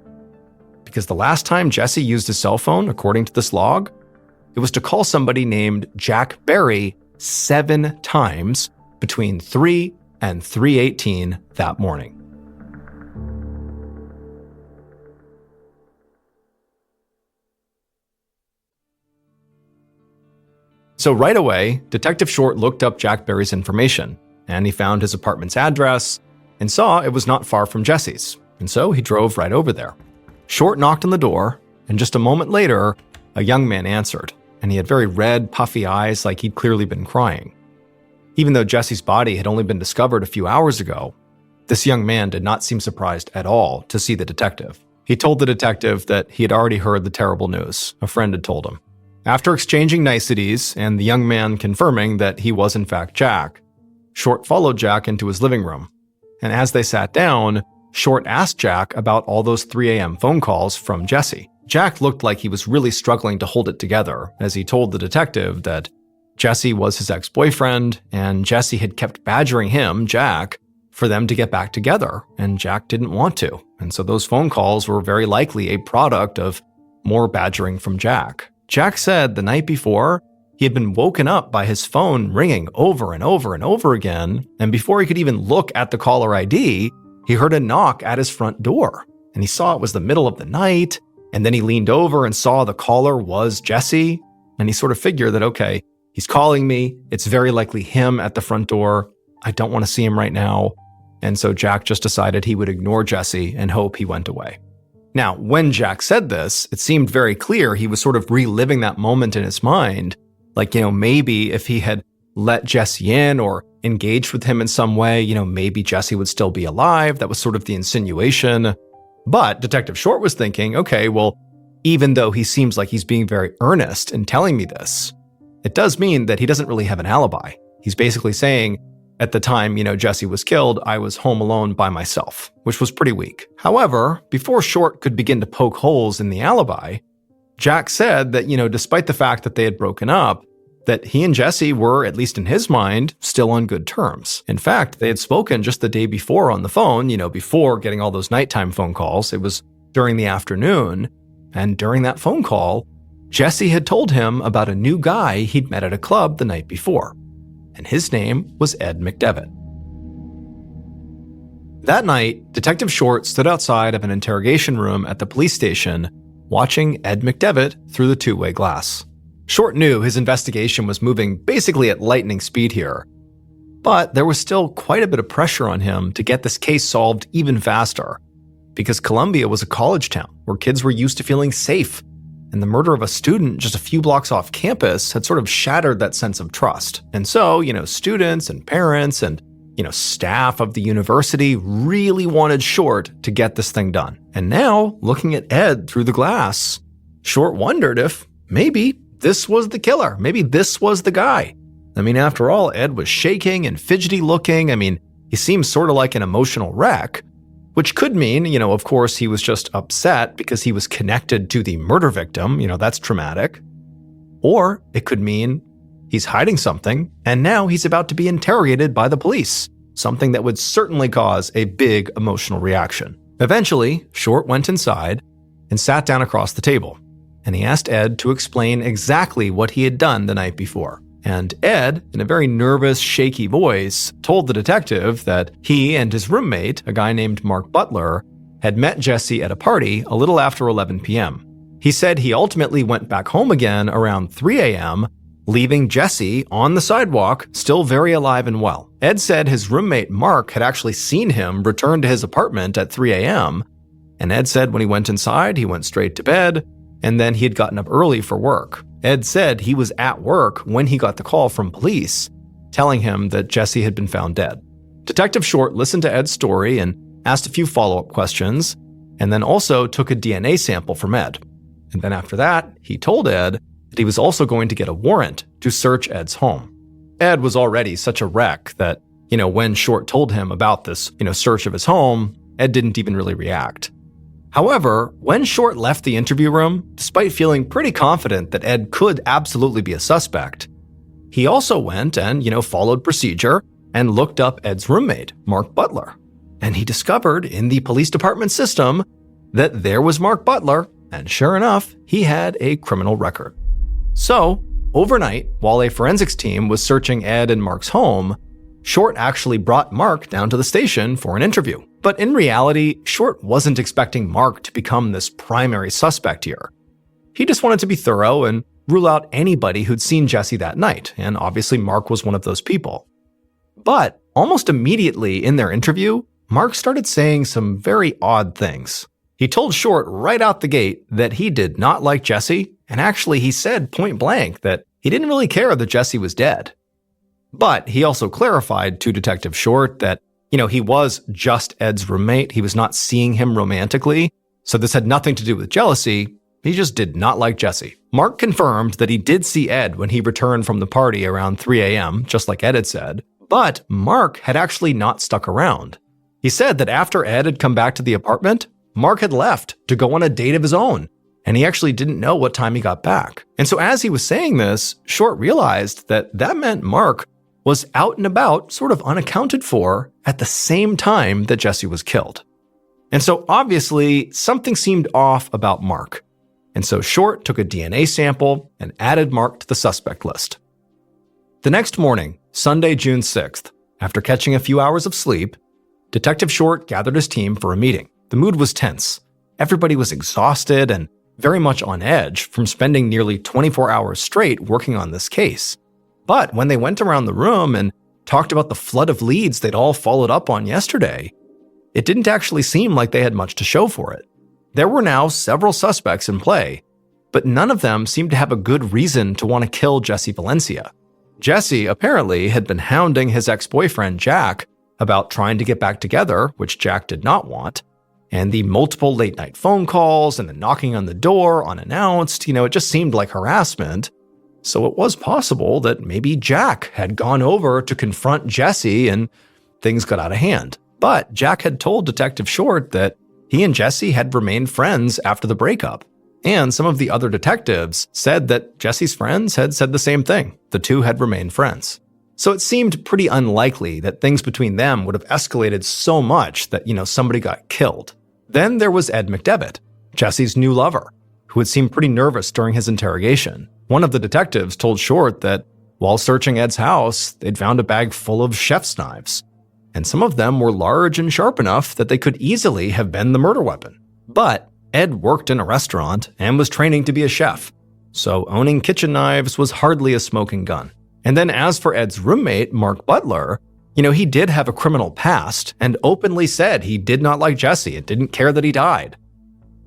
Because the last time Jesse used his cell phone, according to this log, it was to call somebody named Jack Berry 7 times between 3 and 3:18 that morning. So right away, Detective Short looked up Jack Berry's information, and he found his apartment's address and saw it was not far from Jesse's, and so he drove right over there. Short knocked on the door, and just a moment later, a young man answered, and he had very red, puffy eyes like he'd clearly been crying. Even though Jesse's body had only been discovered a few hours ago, this young man did not seem surprised at all to see the detective. He told the detective that he had already heard the terrible news a friend had told him. After exchanging niceties and the young man confirming that he was in fact Jack, Short followed Jack into his living room. And as they sat down, Short asked Jack about all those 3 a.m. phone calls from Jesse. Jack looked like he was really struggling to hold it together as he told the detective that Jesse was his ex-boyfriend and Jesse had kept badgering him, Jack, for them to get back together, and Jack didn't want to. And so those phone calls were very likely a product of more badgering from Jack. Jack said the night before, he had been woken up by his phone ringing over and over and over again, and before he could even look at the caller ID, he heard a knock at his front door, and he saw it was the middle of the night, and then he leaned over and saw the caller was Jesse, and he sort of figured that, okay, he's calling me, it's very likely him at the front door, I don't want to see him right now, and so Jack just decided he would ignore Jesse and hope he went away. Now, when Jack said this, it seemed very clear he was sort of reliving that moment in his mind. Like, maybe if he had let Jesse in or engaged with him in some way, maybe Jesse would still be alive. That was sort of the insinuation. But Detective Short was thinking, okay, well, even though he seems like he's being very earnest in telling me this, it does mean that he doesn't really have an alibi. He's basically saying, at the time, Jesse was killed, I was home alone by myself, which was pretty weak. However, before Short could begin to poke holes in the alibi, Jack said that, despite the fact that they had broken up, that he and Jesse were, at least in his mind, still on good terms. In fact, they had spoken just the day before on the phone, before getting all those nighttime phone calls. It was during the afternoon, and during that phone call, Jesse had told him about a new guy he'd met at a club the night before. And his name was Ed McDevitt. That night, Detective Short stood outside of an interrogation room at the police station, watching Ed McDevitt through the two-way glass. Short knew his investigation was moving basically at lightning speed here, but there was still quite a bit of pressure on him to get this case solved even faster, because Columbia was a college town where kids were used to feeling safe, and the murder of a student just a few blocks off campus had sort of shattered that sense of trust. And so, students and parents and, staff of the university really wanted Short to get this thing done. And now, looking at Ed through the glass, Short wondered if maybe this was the killer. Maybe this was the guy. After all, Ed was shaking and fidgety looking. He seemed sort of like an emotional wreck. Which could mean, of course, he was just upset because he was connected to the murder victim. That's traumatic. Or it could mean he's hiding something, and now he's about to be interrogated by the police, something that would certainly cause a big emotional reaction. Eventually, Short went inside and sat down across the table, and he asked Ed to explain exactly what he had done the night before. And Ed, in a very nervous, shaky voice, told the detective that he and his roommate, a guy named Mark Butler, had met Jesse at a party a little after 11 p.m. He said he ultimately went back home again around 3 a.m., leaving Jesse on the sidewalk, still very alive and well. Ed said his roommate Mark had actually seen him return to his apartment at 3 a.m., and Ed said when he went inside, he went straight to bed, and then he had gotten up early for work. Ed said he was at work when he got the call from police, telling him that Jesse had been found dead. Detective Short listened to Ed's story and asked a few follow-up questions, and then also took a DNA sample from Ed. And then after that, he told Ed that he was also going to get a warrant to search Ed's home. Ed was already such a wreck that, when Short told him about this, search of his home, Ed didn't even really react. However, when Short left the interview room, despite feeling pretty confident that Ed could absolutely be a suspect, he also went and, followed procedure and looked up Ed's roommate, Mark Butler. And he discovered in the police department system that there was Mark Butler, and sure enough, he had a criminal record. So, overnight, while a forensics team was searching Ed and Mark's home, Short actually brought Mark down to the station for an interview. But in reality, Short wasn't expecting Mark to become this primary suspect here. He just wanted to be thorough and rule out anybody who'd seen Jesse that night, and obviously Mark was one of those people. But almost immediately in their interview, Mark started saying some very odd things. He told Short right out the gate that he did not like Jesse, and actually he said point blank that he didn't really care that Jesse was dead. But he also clarified to Detective Short that, he was just Ed's roommate. He was not seeing him romantically, so this had nothing to do with jealousy. He just did not like Jesse. Mark confirmed that he did see Ed when he returned from the party around 3 a.m., just like Ed had said, but Mark had actually not stuck around. He said that after Ed had come back to the apartment, Mark had left to go on a date of his own, and he actually didn't know what time he got back. And so as he was saying this, Short realized that meant Mark was out and about, sort of unaccounted for, at the same time that Jesse was killed. And so obviously, something seemed off about Mark. And so Short took a DNA sample and added Mark to the suspect list. The next morning, Sunday, June 6th, after catching a few hours of sleep, Detective Short gathered his team for a meeting. The mood was tense. Everybody was exhausted and very much on edge from spending nearly 24 hours straight working on this case. But when they went around the room and talked about the flood of leads they'd all followed up on yesterday, it didn't actually seem like they had much to show for it. There were now several suspects in play, but none of them seemed to have a good reason to want to kill Jesse Valencia. Jesse apparently had been hounding his ex-boyfriend Jack about trying to get back together, which Jack did not want, and the multiple late-night phone calls and the knocking on the door unannounced, it just seemed like harassment. So it was possible that maybe Jack had gone over to confront Jesse and things got out of hand. But Jack had told Detective Short that he and Jesse had remained friends after the breakup. And some of the other detectives said that Jesse's friends had said the same thing. The two had remained friends. So it seemed pretty unlikely that things between them would have escalated so much that, somebody got killed. Then there was Ed McDevitt, Jesse's new lover, who had seemed pretty nervous during his interrogation. One of the detectives told Short that while searching Ed's house, they'd found a bag full of chef's knives, and some of them were large and sharp enough that they could easily have been the murder weapon. But Ed worked in a restaurant and was training to be a chef, so owning kitchen knives was hardly a smoking gun. And then as for Ed's roommate, Mark Butler, he did have a criminal past and openly said he did not like Jesse and didn't care that he died.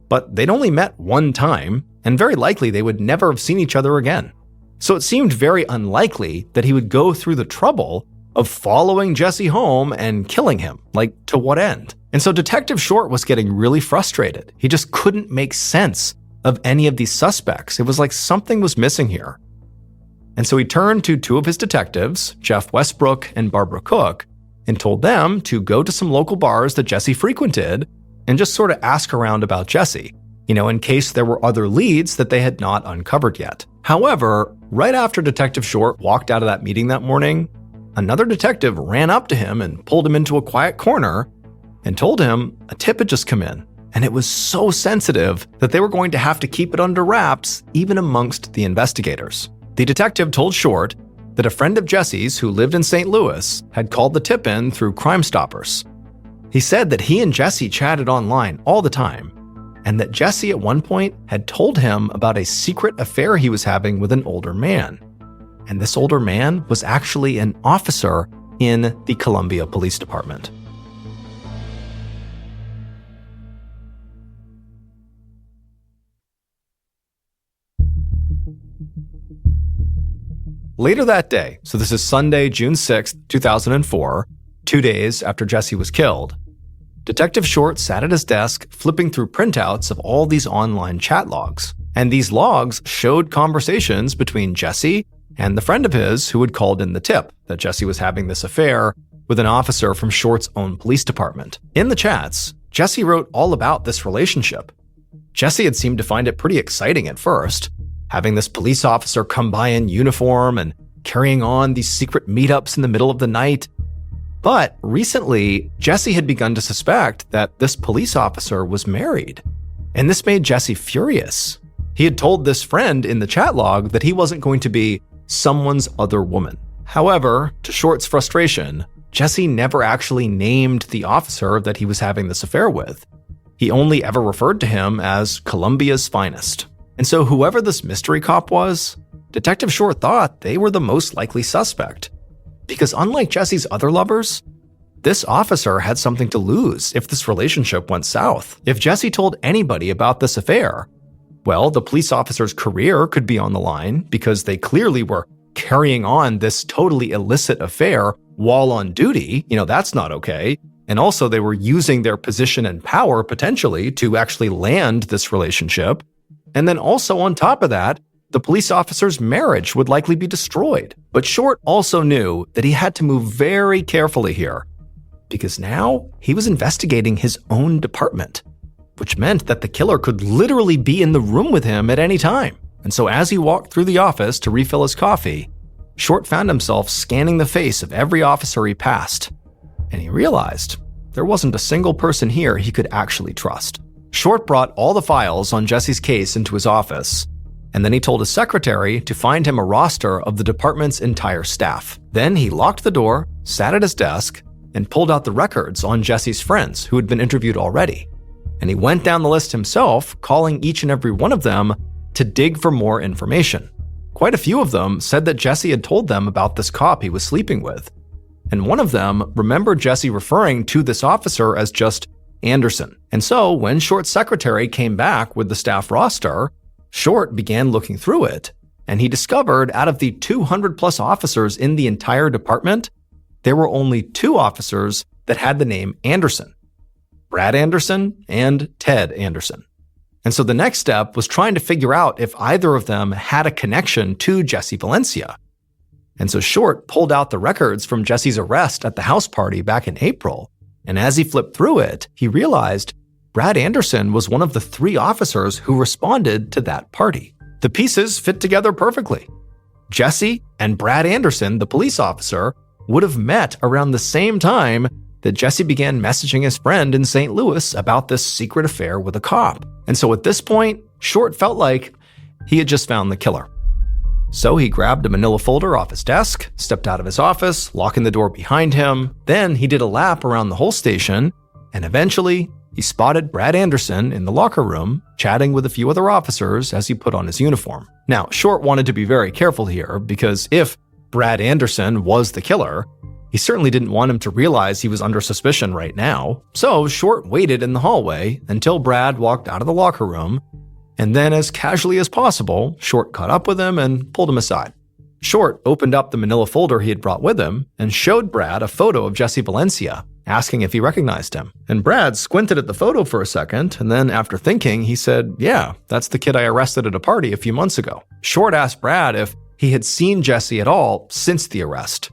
But they'd only met one time, and very likely they would never have seen each other again. So it seemed very unlikely that he would go through the trouble of following Jesse home and killing him. Like, to what end? And so Detective Short was getting really frustrated. He just couldn't make sense of any of these suspects. It was like something was missing here. And so he turned to two of his detectives, Jeff Westbrook and Barbara Cook, and told them to go to some local bars that Jesse frequented and just sort of ask around about Jesse, in case there were other leads that they had not uncovered yet. However, right after Detective Short walked out of that meeting that morning, another detective ran up to him and pulled him into a quiet corner and told him a tip had just come in, and it was so sensitive that they were going to have to keep it under wraps even amongst the investigators. The detective told Short that a friend of Jesse's who lived in St. Louis had called the tip in through Crime Stoppers. He said that he and Jesse chatted online all the time, and that Jesse at one point had told him about a secret affair he was having with an older man. And this older man was actually an officer in the Columbia Police Department. Later that day, so this is Sunday, June 6th, 2004, 2 days after Jesse was killed, Detective Short sat at his desk flipping through printouts of all these online chat logs. And these logs showed conversations between Jesse and the friend of his who had called in the tip that Jesse was having this affair with an officer from Short's own police department. In the chats, Jesse wrote all about this relationship. Jesse had seemed to find it pretty exciting at first, having this police officer come by in uniform and carrying on these secret meetups in the middle of the night. But recently, Jesse had begun to suspect that this police officer was married, and this made Jesse furious. He had told this friend in the chat log that he wasn't going to be someone's other woman. However, to Short's frustration, Jesse never actually named the officer that he was having this affair with. He only ever referred to him as Columbia's finest. And so whoever this mystery cop was, Detective Short thought they were the most likely suspect. Because unlike Jesse's other lovers, this officer had something to lose if this relationship went south. If Jesse told anybody about this affair, well, the police officer's career could be on the line because they clearly were carrying on this totally illicit affair while on duty. That's not okay. And also they were using their position and power potentially to actually land this relationship. And then also on top of that, the police officer's marriage would likely be destroyed. But Short also knew that he had to move very carefully here, because now he was investigating his own department, which meant that the killer could literally be in the room with him at any time. And so as he walked through the office to refill his coffee, Short found himself scanning the face of every officer he passed, and he realized there wasn't a single person here he could actually trust. Short brought all the files on Jesse's case into his office, and then he told his secretary to find him a roster of the department's entire staff. Then he locked the door, sat at his desk, and pulled out the records on Jesse's friends who had been interviewed already. And he went down the list himself, calling each and every one of them to dig for more information. Quite a few of them said that Jesse had told them about this cop he was sleeping with. And one of them remembered Jesse referring to this officer as just Anderson. And so when Short's secretary came back with the staff roster, Short began looking through it, and he discovered out of the 200 plus officers in the entire department, there were only 2 officers that had the name Anderson: Brad Anderson and Ted Anderson. And so the next step was trying to figure out if either of them had a connection to Jesse Valencia. And so Short pulled out the records from Jesse's arrest at the house party back in April, and as he flipped through it, he realized Brad Anderson was one of the 3 officers who responded to that party. The pieces fit together perfectly. Jesse and Brad Anderson, the police officer, would have met around the same time that Jesse began messaging his friend in St. Louis about this secret affair with a cop. And so at this point, Short felt like he had just found the killer. So he grabbed a manila folder off his desk, stepped out of his office, locking the door behind him. Then he did a lap around the whole station, and eventually he spotted Brad Anderson in the locker room, chatting with a few other officers as he put on his uniform. Now, Short wanted to be very careful here, because if Brad Anderson was the killer, he certainly didn't want him to realize he was under suspicion right now. So Short waited in the hallway until Brad walked out of the locker room, and then as casually as possible, Short caught up with him and pulled him aside. Short opened up the manila folder he had brought with him and showed Brad a photo of Jesse Valencia, asking if he recognized him. And Brad squinted at the photo for a second, and then after thinking, he said, "Yeah, that's the kid I arrested at a party a few months ago." Short asked Brad if he had seen Jesse at all since the arrest,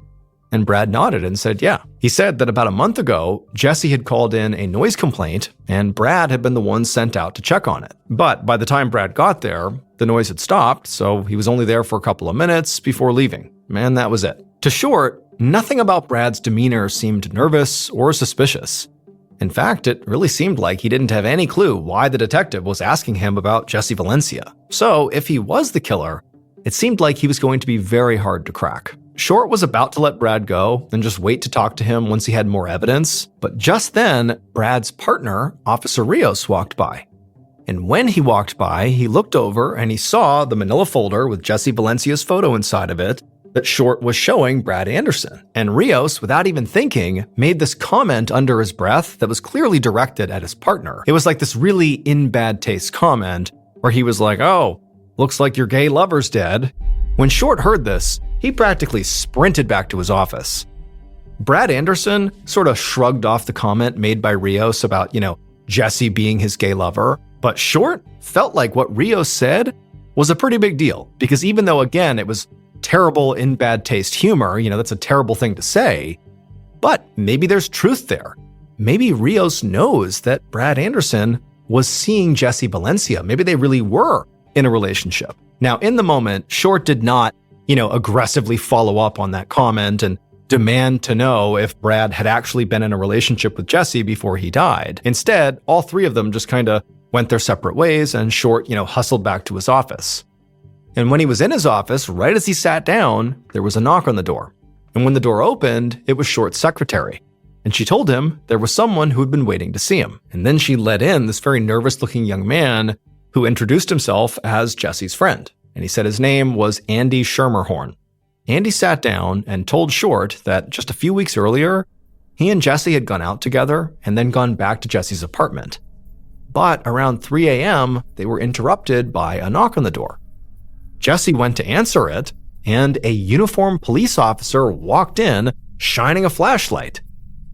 and Brad nodded and said, yeah. He said that about a month ago, Jesse had called in a noise complaint, and Brad had been the one sent out to check on it. But by the time Brad got there, the noise had stopped, so he was only there for a couple of minutes before leaving, and that was it. To Short, nothing about Brad's demeanor seemed nervous or suspicious. In fact, it really seemed like he didn't have any clue why the detective was asking him about Jesse Valencia. So if he was the killer, it seemed like he was going to be very hard to crack. Short was about to let Brad go and just wait to talk to him once he had more evidence, but just then, Brad's partner, Officer Rios, walked by. And when he walked by, he looked over and he saw the manila folder with Jesse Valencia's photo inside of it that Short was showing Brad Anderson. And Rios, without even thinking, made this comment under his breath that was clearly directed at his partner. It was like this really in bad taste comment where he was like, "Oh, looks like your gay lover's dead." When Short heard this, he practically sprinted back to his office. Brad Anderson sort of shrugged off the comment made by Rios about, Jesse being his gay lover, But Short felt like what Rios said was a pretty big deal, because even though, again, it was terrible in bad taste humor, that's a terrible thing to say, but maybe there's truth there. Maybe Rios knows that Brad Anderson was seeing Jesse Valencia. Maybe they really were in a relationship. Now, in the moment, Short did not, aggressively follow up on that comment and demand to know if Brad had actually been in a relationship with Jesse before he died. Instead, all three of them just kind of went their separate ways, and Short, hustled back to his office. And when he was in his office, right as he sat down, there was a knock on the door. And when the door opened, it was Short's secretary. And she told him there was someone who had been waiting to see him. And then she let in this very nervous-looking young man who introduced himself as Jesse's friend. And he said his name was Andy Schermerhorn. Andy sat down and told Short that just a few weeks earlier, he and Jesse had gone out together and then gone back to Jesse's apartment. But around 3 a.m., they were interrupted by a knock on the door. Jesse went to answer it, and a uniformed police officer walked in, shining a flashlight.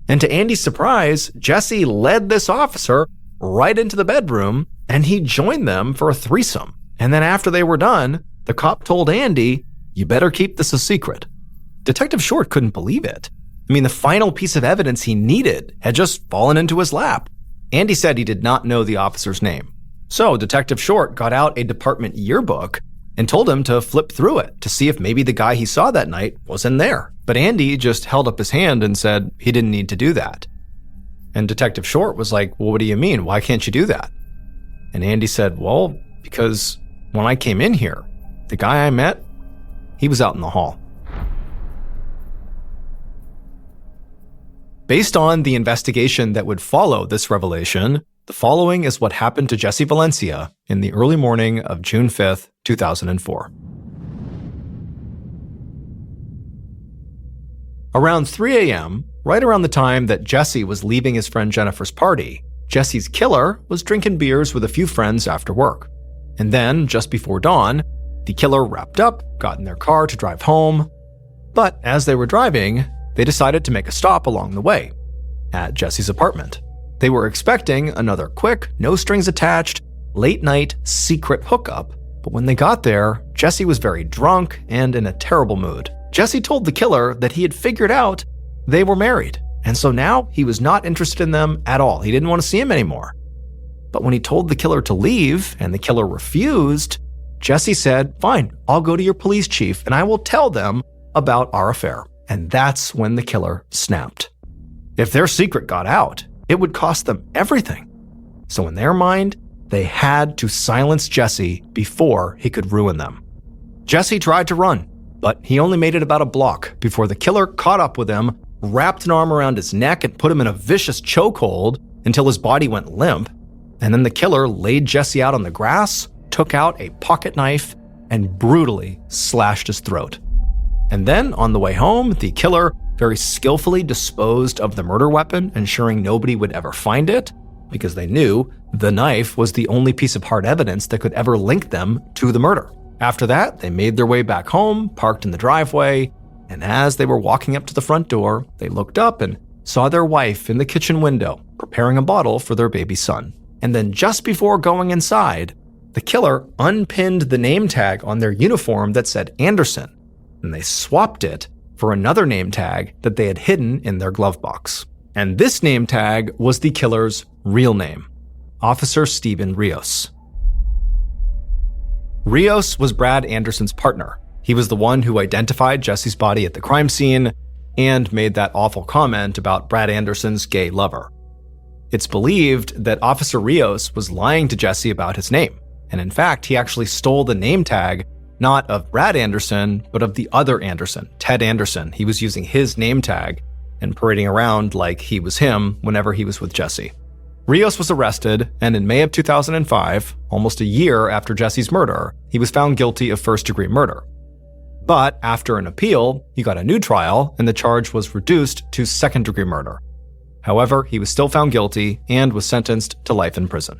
And to Andy's surprise, Jesse led this officer right into the bedroom, and he joined them for a threesome. And then after they were done, the cop told Andy, "You better keep this a secret." Detective Short couldn't believe it. The final piece of evidence he needed had just fallen into his lap. Andy said he did not know the officer's name. So Detective Short got out a department yearbook and told him to flip through it to see if maybe the guy he saw that night was in there. But Andy just held up his hand and said he didn't need to do that. And Detective Short was like, "Well, what do you mean? Why can't you do that?" And Andy said, "Well, because when I came in here, the guy I met, he was out in the hall." Based on the investigation that would follow this revelation, the following is what happened to Jesse Valencia in the early morning of June 5th, 2004. Around 3 a.m., right around the time that Jesse was leaving his friend Jennifer's party, Jesse's killer was drinking beers with a few friends after work. And then, just before dawn, the killer wrapped up, got in their car to drive home. But as they were driving, they decided to make a stop along the way, at Jesse's apartment. They were expecting another quick, no-strings-attached, late-night secret hookup, but when they got there, Jesse was very drunk and in a terrible mood. Jesse told the killer that he had figured out they were married, and so now he was not interested in them at all. He didn't want to see him anymore. But when he told the killer to leave, and the killer refused, Jesse said, "Fine, I'll go to your police chief, and I will tell them about our affair." And that's when the killer snapped. If their secret got out, it would cost them everything. So in their mind, they had to silence Jesse before he could ruin them. Jesse tried to run, but he only made it about a block before the killer caught up with him, wrapped an arm around his neck, and put him in a vicious chokehold until his body went limp. And then the killer laid Jesse out on the grass, took out a pocket knife, and brutally slashed his throat. And then, on the way home, the killer very skillfully disposed of the murder weapon, ensuring nobody would ever find it, because they knew the knife was the only piece of hard evidence that could ever link them to the murder. After that, they made their way back home, parked in the driveway, and as they were walking up to the front door, they looked up and saw their wife in the kitchen window, preparing a bottle for their baby son. And then just before going inside, the killer unpinned the name tag on their uniform that said Anderson, and they swapped it for another name tag that they had hidden in their glove box. And this name tag was the killer's real name, Officer Steven Rios. Rios was Brad Anderson's partner. He was the one who identified Jesse's body at the crime scene and made that awful comment about Brad Anderson's gay lover. It's believed that Officer Rios was lying to Jesse about his name, and in fact, he actually stole the name tag not of Brad Anderson, but of the other Anderson, Ted Anderson. He was using his name tag and parading around like he was him whenever he was with Jesse. Rios was arrested, and in May of 2005, almost a year after Jesse's murder, he was found guilty of first-degree murder. But after an appeal, he got a new trial, and the charge was reduced to second-degree murder. However, he was still found guilty and was sentenced to life in prison.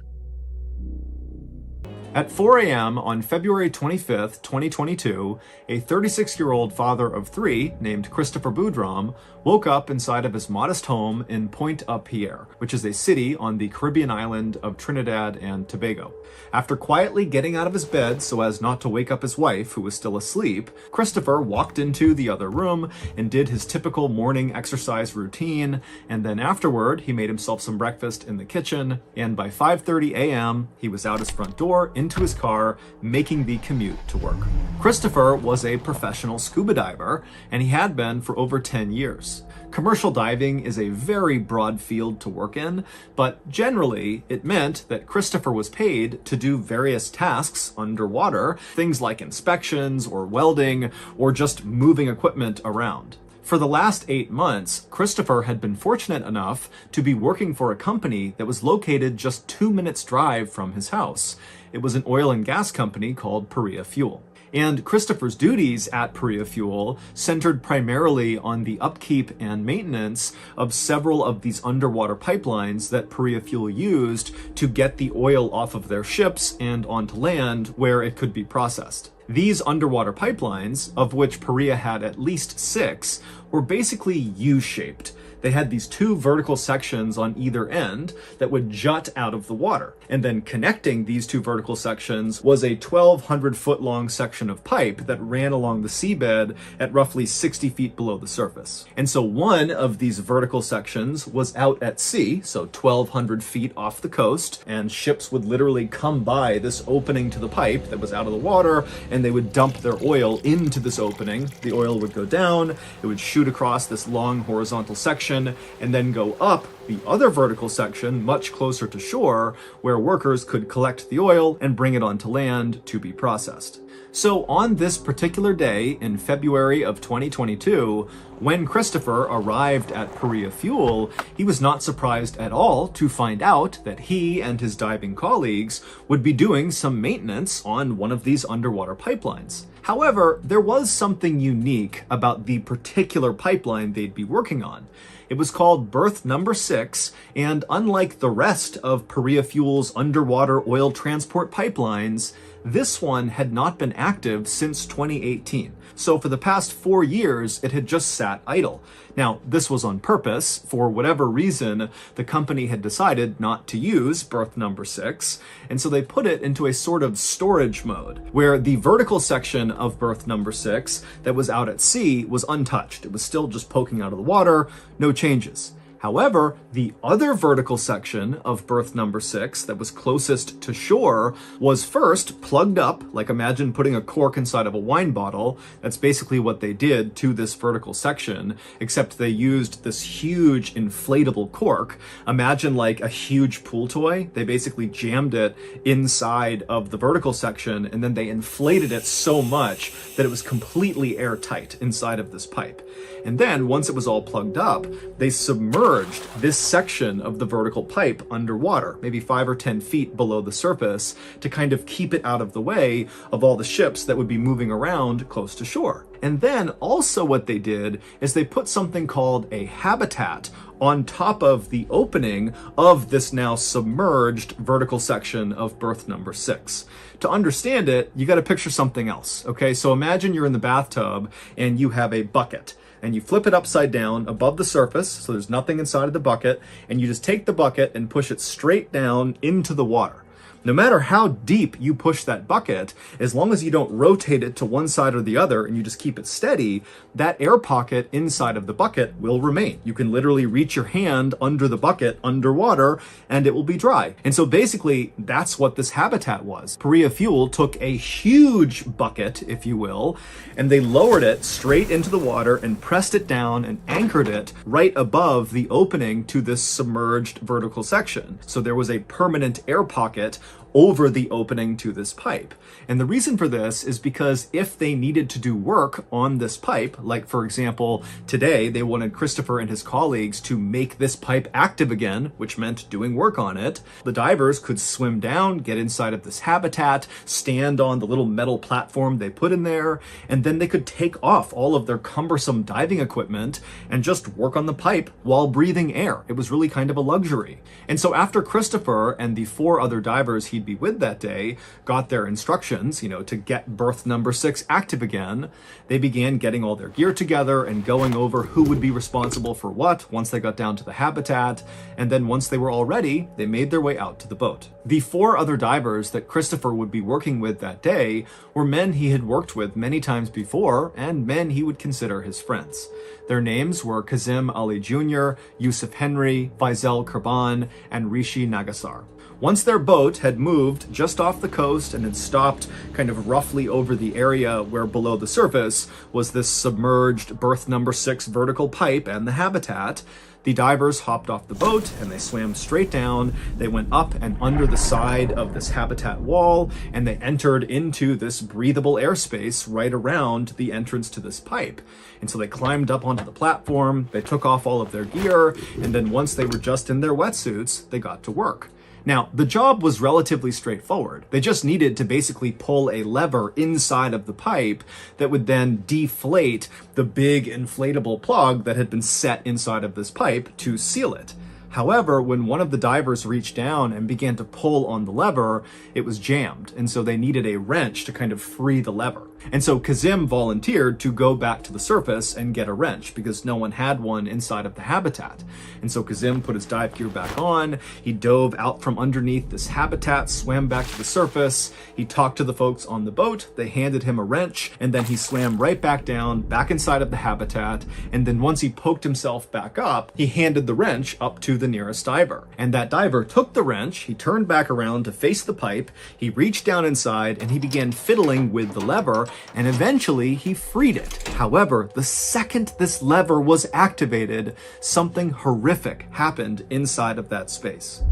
At 4 a.m. on February 25th, 2022, a 36-year-old father of three named Christopher Boudram woke up inside of his modest home in Pointe-à-Pierre, which is a city on the Caribbean island of Trinidad and Tobago. After quietly getting out of his bed so as not to wake up his wife, who was still asleep, Christopher walked into the other room and did his typical morning exercise routine, and then afterward, he made himself some breakfast in the kitchen, and by 5:30 a.m., he was out his front door, into his car, making the commute to work. Christopher was a professional scuba diver, and he had been for over 10 years. Commercial diving is a very broad field to work in, but generally it meant that Christopher was paid to do various tasks underwater, things like inspections or welding or just moving equipment around. For the last 8 months, Christopher had been fortunate enough to be working for a company that was located just 2 minutes' drive from his house. It was an oil and gas company called Perea Fuel. And Christopher's duties at Perea Fuel centered primarily on the upkeep and maintenance of several of these underwater pipelines that Perea Fuel used to get the oil off of their ships and onto land where it could be processed. These underwater pipelines, of which Perea had at least 6, were basically U-shaped. They had these 2 vertical sections on either end that would jut out of the water. And then connecting these 2 vertical sections was a 1,200-foot long section of pipe that ran along the seabed at roughly 60 feet below the surface. And so one of these vertical sections was out at sea, so 1,200 feet off the coast, and ships would literally come by this opening to the pipe that was out of the water, and they would dump their oil into this opening. The oil would go down, it would shoot across this long horizontal section, and then go up the other vertical section much closer to shore, where workers could collect the oil and bring it onto land to be processed. So on this particular day in February of 2022, when Christopher arrived at Perea Fuel, he was not surprised at all to find out that he and his diving colleagues would be doing some maintenance on one of these underwater pipelines. However, there was something unique about the particular pipeline they'd be working on. It was called berth number 6, and unlike the rest of Perea Fuel's underwater oil transport pipelines, this one had not been active since 2018. So for the past 4 years, it had just sat idle. Now, this was on purpose. For whatever reason, the company had decided not to use berth number 6, and so they put it into a sort of storage mode, where the vertical section of berth number 6 that was out at sea was untouched. It was still just poking out of the water, no changes. However, the other vertical section of berth number 6 that was closest to shore was first plugged up, like imagine putting a cork inside of a wine bottle. That's basically what they did to this vertical section, except they used this huge inflatable cork. Imagine like a huge pool toy. They basically jammed it inside of the vertical section, and then they inflated it so much that it was completely airtight inside of this pipe. And then once it was all plugged up, they submerged this section of the vertical pipe underwater, maybe 5 or 10 feet below the surface, to kind of keep it out of the way of all the ships that would be moving around close to shore. And then also what they did is they put something called a habitat on top of the opening of this now submerged vertical section of berth number 6. To understand it, you got to picture something else. Okay, so imagine you're in the bathtub and you have a bucket, and you flip it upside down above the surface, so there's nothing inside of the bucket, and you just take the bucket and push it straight down into the water. No matter how deep you push that bucket, as long as you don't rotate it to one side or the other and you just keep it steady, that air pocket inside of the bucket will remain. You can literally reach your hand under the bucket underwater and it will be dry. And so basically that's what this habitat was. Perea Fuel took a huge bucket, if you will, and they lowered it straight into the water and pressed it down and anchored it right above the opening to this submerged vertical section. So there was a permanent air pocket over the opening to this pipe. And the reason for this is because if they needed to do work on this pipe, like for example, today they wanted Christopher and his colleagues to make this pipe active again, which meant doing work on it, the divers could swim down, get inside of this habitat, stand on the little metal platform they put in there, and then they could take off all of their cumbersome diving equipment and just work on the pipe while breathing air. It was really kind of a luxury. And so after Christopher and the 4 other divers he he'd be with that day got their instructions, to get berth number 6 active again, they began getting all their gear together and going over who would be responsible for what once they got down to the habitat. And then once they were all ready, they made their way out to the boat. The 4 other divers that Christopher would be working with that day were men he had worked with many times before and men he would consider his friends. Their names were Kazim Ali Jr., Yusuf Henry, Faisal Kurban, and Rishi Nagasar. Once their boat had moved just off the coast and had stopped kind of roughly over the area where below the surface was this submerged berth number 6 vertical pipe and the habitat, the divers hopped off the boat and they swam straight down. They went up and under the side of this habitat wall and they entered into this breathable airspace right around the entrance to this pipe. And so they climbed up onto the platform, they took off all of their gear, and then once they were just in their wetsuits, they got to work. Now, the job was relatively straightforward. They just needed to basically pull a lever inside of the pipe that would then deflate the big inflatable plug that had been set inside of this pipe to seal it. However, when one of the divers reached down and began to pull on the lever, it was jammed, and so they needed a wrench to kind of free the lever. And so Kazim volunteered to go back to the surface and get a wrench because no one had one inside of the habitat. And so Kazim put his dive gear back on, he dove out from underneath this habitat, swam back to the surface, he talked to the folks on the boat, they handed him a wrench, and then he swam right back down, back inside of the habitat, and then once he poked himself back up, he handed the wrench up to the nearest diver. And that diver took the wrench, he turned back around to face the pipe, he reached down inside, and he began fiddling with the lever, and eventually he freed it. However, the second this lever was activated, something horrific happened inside of that space.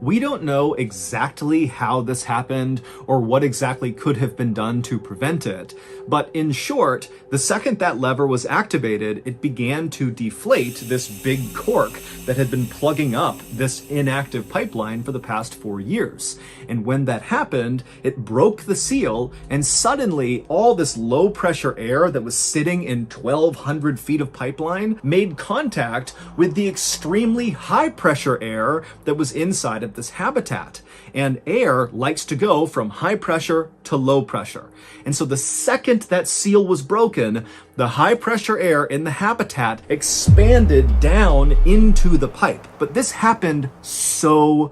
We don't know exactly how this happened or what exactly could have been done to prevent it, but in short, the second that lever was activated, it began to deflate this big cork that had been plugging up this inactive pipeline for the past 4 years. And when that happened, it broke the seal, and suddenly all this low pressure air that was sitting in 1,200 feet of pipeline made contact with the extremely high pressure air that was inside of this habitat. And air likes to go from high pressure to low pressure. And so the second that seal was broken, the high pressure air in the habitat expanded down into the pipe. But this happened so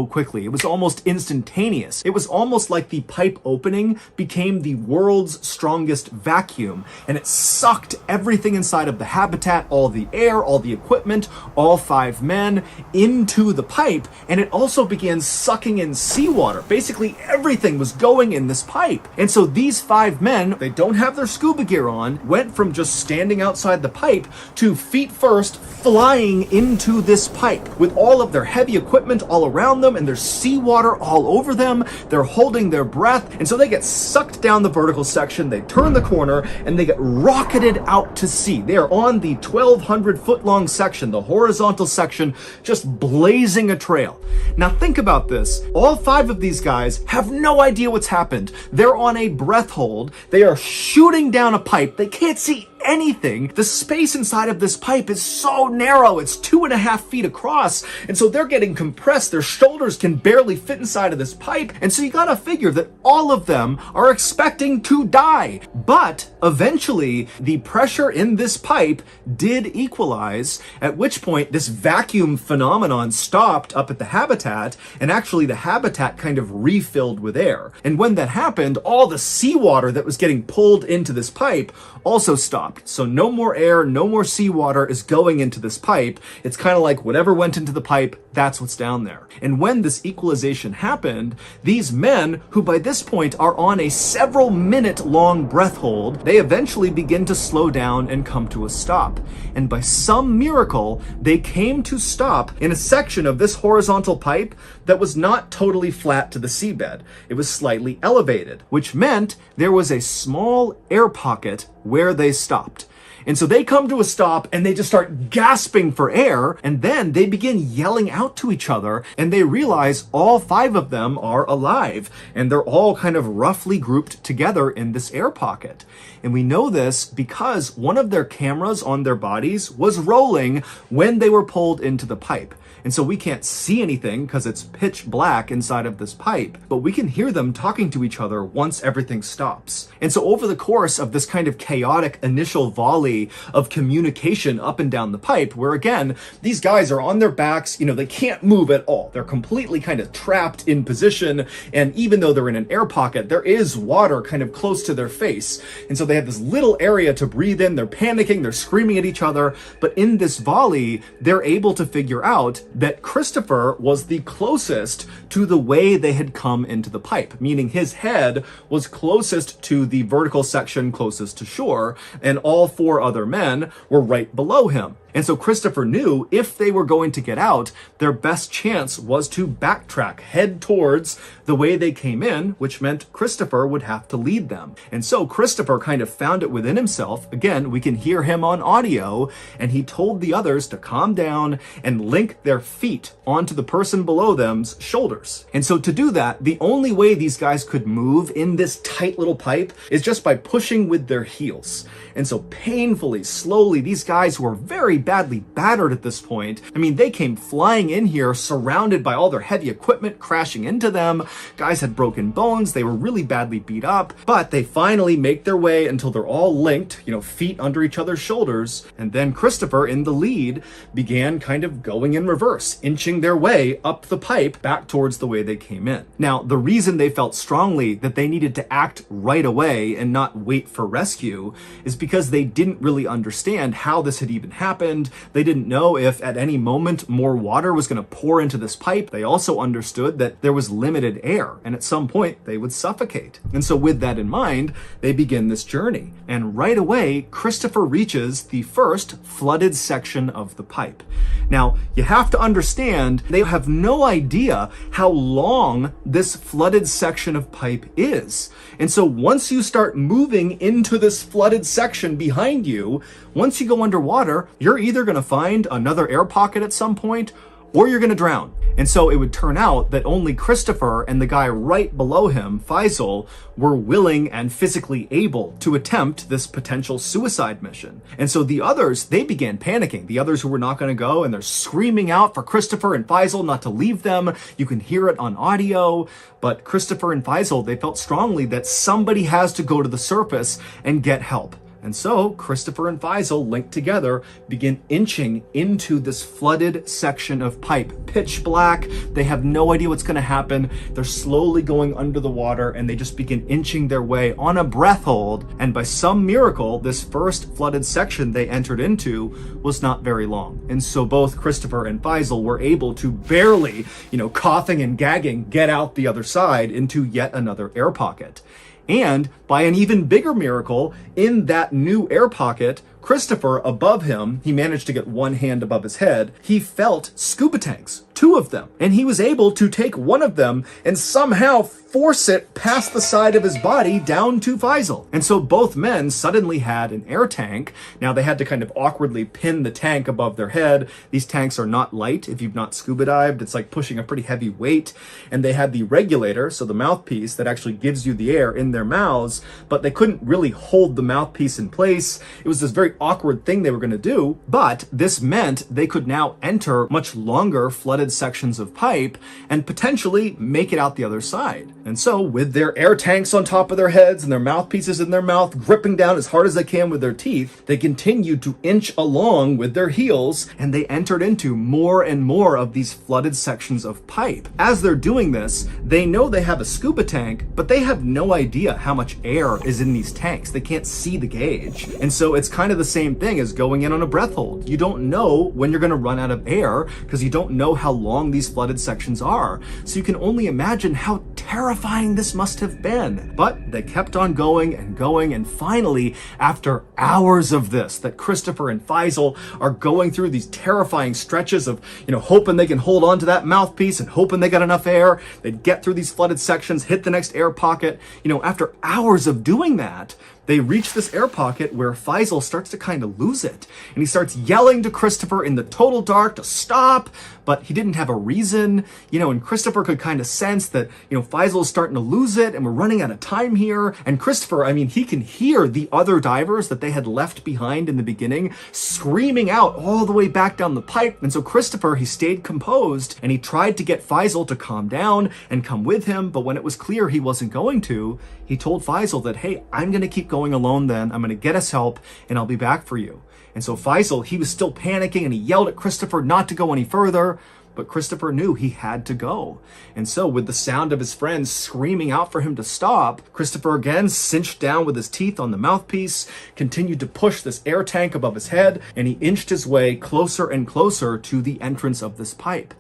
quickly. It was almost instantaneous. It was almost like the pipe opening became the world's strongest vacuum, and it sucked everything inside of the habitat, all the air, all the equipment, all 5 men into the pipe, and it also began sucking in seawater. Basically everything was going in this pipe. And so these 5 men, they don't have their scuba gear on, went from just standing outside the pipe to feet first flying into this pipe with all of their heavy equipment all around them, and there's seawater all over them. They're holding their breath, and so they get sucked down the vertical section, they turn the corner, and they get rocketed out to sea. They are on the 1,200 foot long section, the horizontal section, just blazing a trail. Now think about this. All 5 of these guys have no idea what's happened. They're on a breath hold. They are shooting down a pipe. They can't see anything. The space inside of this pipe is so narrow. It's 2.5 feet across. And so they're getting compressed. Their shoulders can barely fit inside of this pipe. And so you gotta figure that all of them are expecting to die. But eventually the pressure in this pipe did equalize, at which point this vacuum phenomenon stopped up at the habitat, and actually the habitat kind of refilled with air. And when that happened, all the seawater that was getting pulled into this pipe also stopped. So no more air, no more seawater is going into this pipe. It's kind of like whatever went into the pipe, that's what's down there. And when this equalization happened, these men, who by this point are on a several minute long breath hold, they eventually begin to slow down and come to a stop. And by some miracle, they came to stop in a section of this horizontal pipe that was not totally flat to the seabed. It was slightly elevated, which meant there was a small air pocket where they stopped. And so they come to a stop and they just start gasping for air, and then they begin yelling out to each other, and they realize all 5 of them are alive, and they're all kind of roughly grouped together in this air pocket. And we know this because one of their cameras on their bodies was rolling when they were pulled into the pipe. And so we can't see anything because it's pitch black inside of this pipe, but we can hear them talking to each other once everything stops. And so over the course of this kind of chaotic initial volley of communication up and down the pipe, where again, these guys are on their backs, they can't move at all. They're completely kind of trapped in position. And even though they're in an air pocket, there is water kind of close to their face. And so they have this little area to breathe in. They're panicking, they're screaming at each other. But in this volley, they're able to figure out that Christopher was the closest to the way they had come into the pipe, meaning his head was closest to the vertical section closest to shore, and all 4 other men were right below him. And so Christopher knew if they were going to get out, their best chance was to backtrack, head towards the way they came in, which meant Christopher would have to lead them. And so Christopher kind of found it within himself. Again, we can hear him on audio, and he told the others to calm down and link their feet onto the person below them's shoulders. And so to do that, the only way these guys could move in this tight little pipe is just by pushing with their heels. And so painfully, slowly, these guys were very badly battered at this point. I mean, they came flying in here surrounded by all their heavy equipment crashing into them. Guys had broken bones. They were really badly beat up, but they finally make their way until they're all linked, feet under each other's shoulders. And then Christopher, in the lead, began kind of going in reverse, inching their way up the pipe back towards the way they came in. Now, the reason they felt strongly that they needed to act right away and not wait for rescue is because they didn't really understand how this had even happened. They didn't know if at any moment more water was going to pour into this pipe. They also understood that there was limited air, and at some point they would suffocate. And so with that in mind, they begin this journey. And right away, Christopher reaches the first flooded section of the pipe. Now, you have to understand, they have no idea how long this flooded section of pipe is. And so once you start moving into this flooded section behind you, once you go underwater, you're either going to find another air pocket at some point, or you're going to drown. And so it would turn out that only Christopher and the guy right below him, Faisal, were willing and physically able to attempt this potential suicide mission. And so the others, they began panicking. The others who were not going to go, and they're screaming out for Christopher and Faisal not to leave them. You can hear it on audio. But Christopher and Faisal, they felt strongly that somebody has to go to the surface and get help. And so Christopher and Faisal, linked together, begin inching into this flooded section of pipe. Pitch black. They have no idea what's going to happen. They're slowly going under the water, and they just begin inching their way on a breath hold. And by some miracle, this first flooded section they entered into was not very long. And so both Christopher and Faisal were able to barely, coughing and gagging, get out the other side into yet another air pocket. And by an even bigger miracle, in that new air pocket, Christopher, above him, he managed to get one hand above his head. He felt scuba tanks, 2 of them. And he was able to take one of them and somehow force it past the side of his body down to Faisal. And so both men suddenly had an air tank. Now they had to kind of awkwardly pin the tank above their head. These tanks are not light. If you've not scuba dived, it's like pushing a pretty heavy weight. And they had the regulator, so the mouthpiece that actually gives you the air in their mouths, but they couldn't really hold the mouthpiece in place. It was this very awkward thing they were going to do, but this meant they could now enter much longer flooded sections of pipe and potentially make it out the other side. And so with their air tanks on top of their heads and their mouthpieces in their mouth, gripping down as hard as they can with their teeth, they continued to inch along with their heels, and they entered into more and more of these flooded sections of pipe. As they're doing this, they know they have a scuba tank, but they have no idea how much air is in these tanks. They can't see the gauge. And so it's kind of the same thing as going in on a breath hold. You don't know when you're going to run out of air because you don't know how long these flooded sections are. So you can only imagine how terrifying this must have been. But they kept on going, and finally, after hours of this, that Christopher and Faisal are going through these terrifying stretches of, hoping they can hold on to that mouthpiece and hoping they got enough air. They'd get through these flooded sections, hit the next air pocket. After hours of doing that, They reach this air pocket where Faisal starts to kind of lose it. And he starts yelling to Christopher in the total dark to stop, but he didn't have a reason, and Christopher could kind of sense that, Faisal is starting to lose it and we're running out of time here. And Christopher, he can hear the other divers that they had left behind in the beginning screaming out all the way back down the pipe. And so Christopher, he stayed composed and he tried to get Faisal to calm down and come with him. But when it was clear he wasn't going to, he told Faisal that, hey, I'm going to keep going alone then. I'm going to get us help and I'll be back for you. And so Faisal, he was still panicking and he yelled at Christopher not to go any further. But Christopher knew he had to go. And so with the sound of his friends screaming out for him to stop, Christopher again cinched down with his teeth on the mouthpiece, continued to push this air tank above his head, and he inched his way closer and closer to the entrance of this pipe.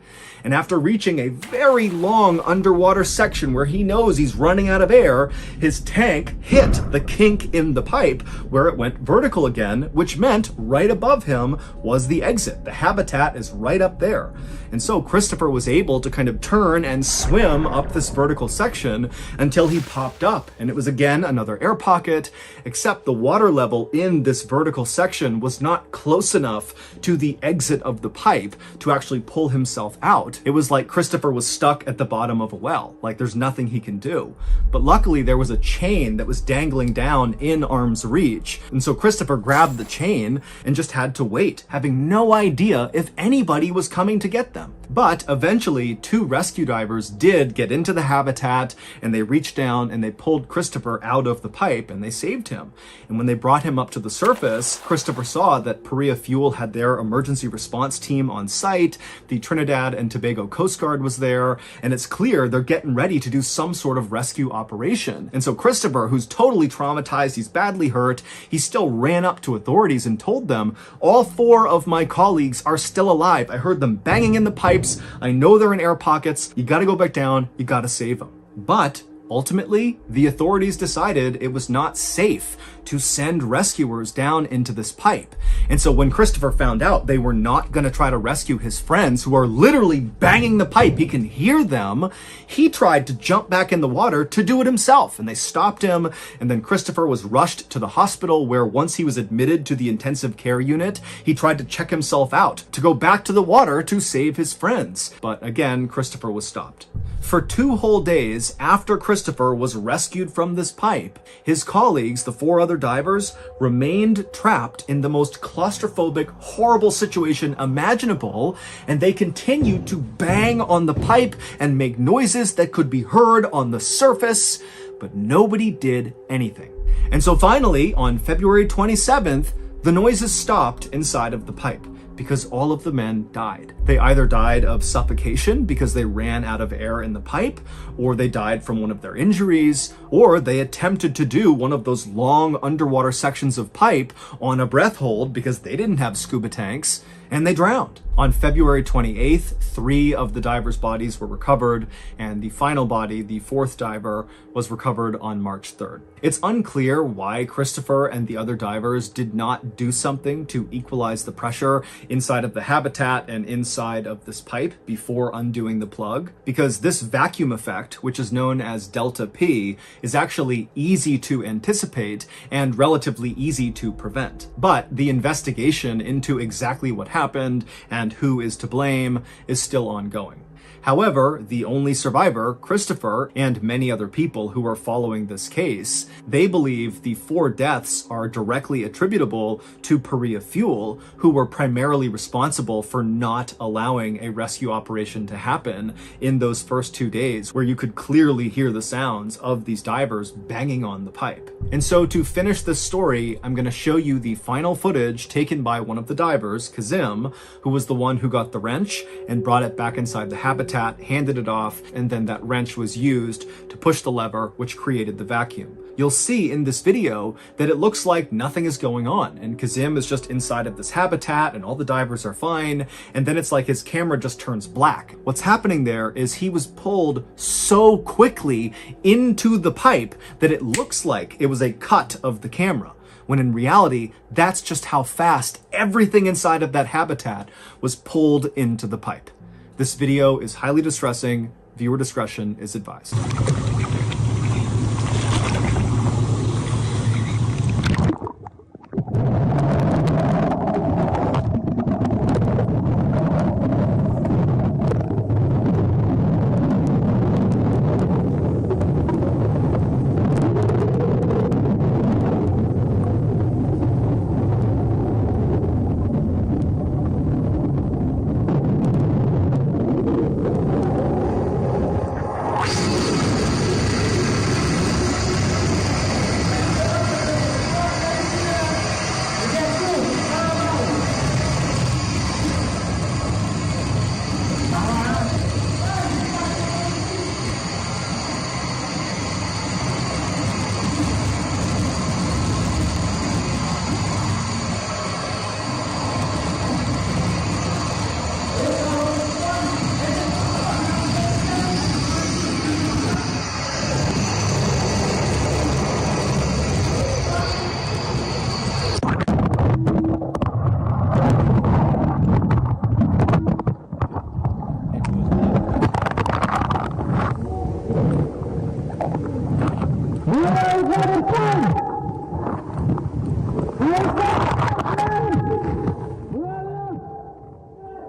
And after reaching a very long underwater section where he knows he's running out of air, his tank hit the kink in the pipe where it went vertical again, which meant right above him was the exit. The habitat is right up there. And so Christopher was able to kind of turn and swim up this vertical section until he popped up. And it was again another air pocket, except the water level in this vertical section was not close enough to the exit of the pipe to actually pull himself out. It was like Christopher was stuck at the bottom of a well, like there's nothing he can do. But luckily there was a chain that was dangling down in arm's reach. And so Christopher grabbed the chain and just had to wait, having no idea if anybody was coming to get them. But eventually 2 rescue divers did get into the habitat and they reached down and they pulled Christopher out of the pipe and they saved him. And when they brought him up to the surface, Christopher saw that Perea Fuel had their emergency response team on site. The Trinidad and Tobago Coast Guard was there, and it's clear they're getting ready to do some sort of rescue operation. And so Christopher, who's totally traumatized, he's badly hurt, he still ran up to authorities and told them, all 4 of my colleagues are still alive. I heard them banging in the pipes. I know they're in air pockets. You gotta go back down. You gotta save them. But ultimately, the authorities decided it was not safe to send rescuers down into this pipe. And so when Christopher found out they were not going to try to rescue his friends who are literally banging the pipe, he can hear them, he tried to jump back in the water to do it himself. And they stopped him. And then Christopher was rushed to the hospital where once he was admitted to the intensive care unit, he tried to check himself out to go back to the water to save his friends. But again, Christopher was stopped. For 2 whole days after Christopher was rescued from this pipe, his colleagues, the 4 other divers, remained trapped in the most claustrophobic, horrible situation imaginable, and they continued to bang on the pipe and make noises that could be heard on the surface, but nobody did anything. And so finally, on February 27th, the noises stopped inside of the pipe, because all of the men died. They either died of suffocation because they ran out of air in the pipe, or they died from one of their injuries, or they attempted to do one of those long underwater sections of pipe on a breath hold because they didn't have scuba tanks, and they drowned. On February 28th, 3 of the divers' bodies were recovered, and the final body, the 4th diver, was recovered on March 3rd. It's unclear why Christopher and the other divers did not do something to equalize the pressure inside of the habitat and inside of this pipe before undoing the plug, because this vacuum effect, which is known as delta P, is actually easy to anticipate and relatively easy to prevent. But the investigation into exactly what happened and who is to blame is still ongoing. However, the only survivor, Christopher, and many other people who are following this case, they believe the 4 deaths are directly attributable to Perea Fuel, who were primarily responsible for not allowing a rescue operation to happen in those first 2 days, where you could clearly hear the sounds of these divers banging on the pipe. And so to finish this story, I'm going to show you the final footage taken by one of the divers, Kazim, who was the one who got the wrench and brought it back inside the habitat, handed it off, and then that wrench was used to push the lever, which created the vacuum. You'll see in this video that it looks like nothing is going on, and Kazim is just inside of this habitat and all the divers are fine, and then it's like his camera just turns black. What's happening there is he was pulled so quickly into the pipe that it looks like it was a cut of the camera, when in reality, that's just how fast everything inside of that habitat was pulled into the pipe. This video is highly distressing. Viewer discretion is advised.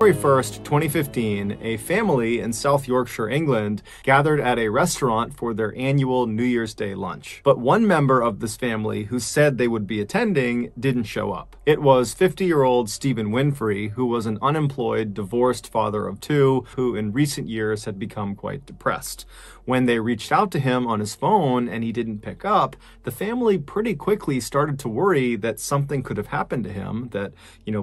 January 1st, 2015, a family in South Yorkshire, England, gathered at a restaurant for their annual New Year's Day lunch. But one member of this family who said they would be attending didn't show up. It was 50-year-old Stephen Winfrey, who was an unemployed, divorced father of two who in recent years had become quite depressed. When they reached out to him on his phone and he didn't pick up, the family pretty quickly started to worry that something could have happened to him, that,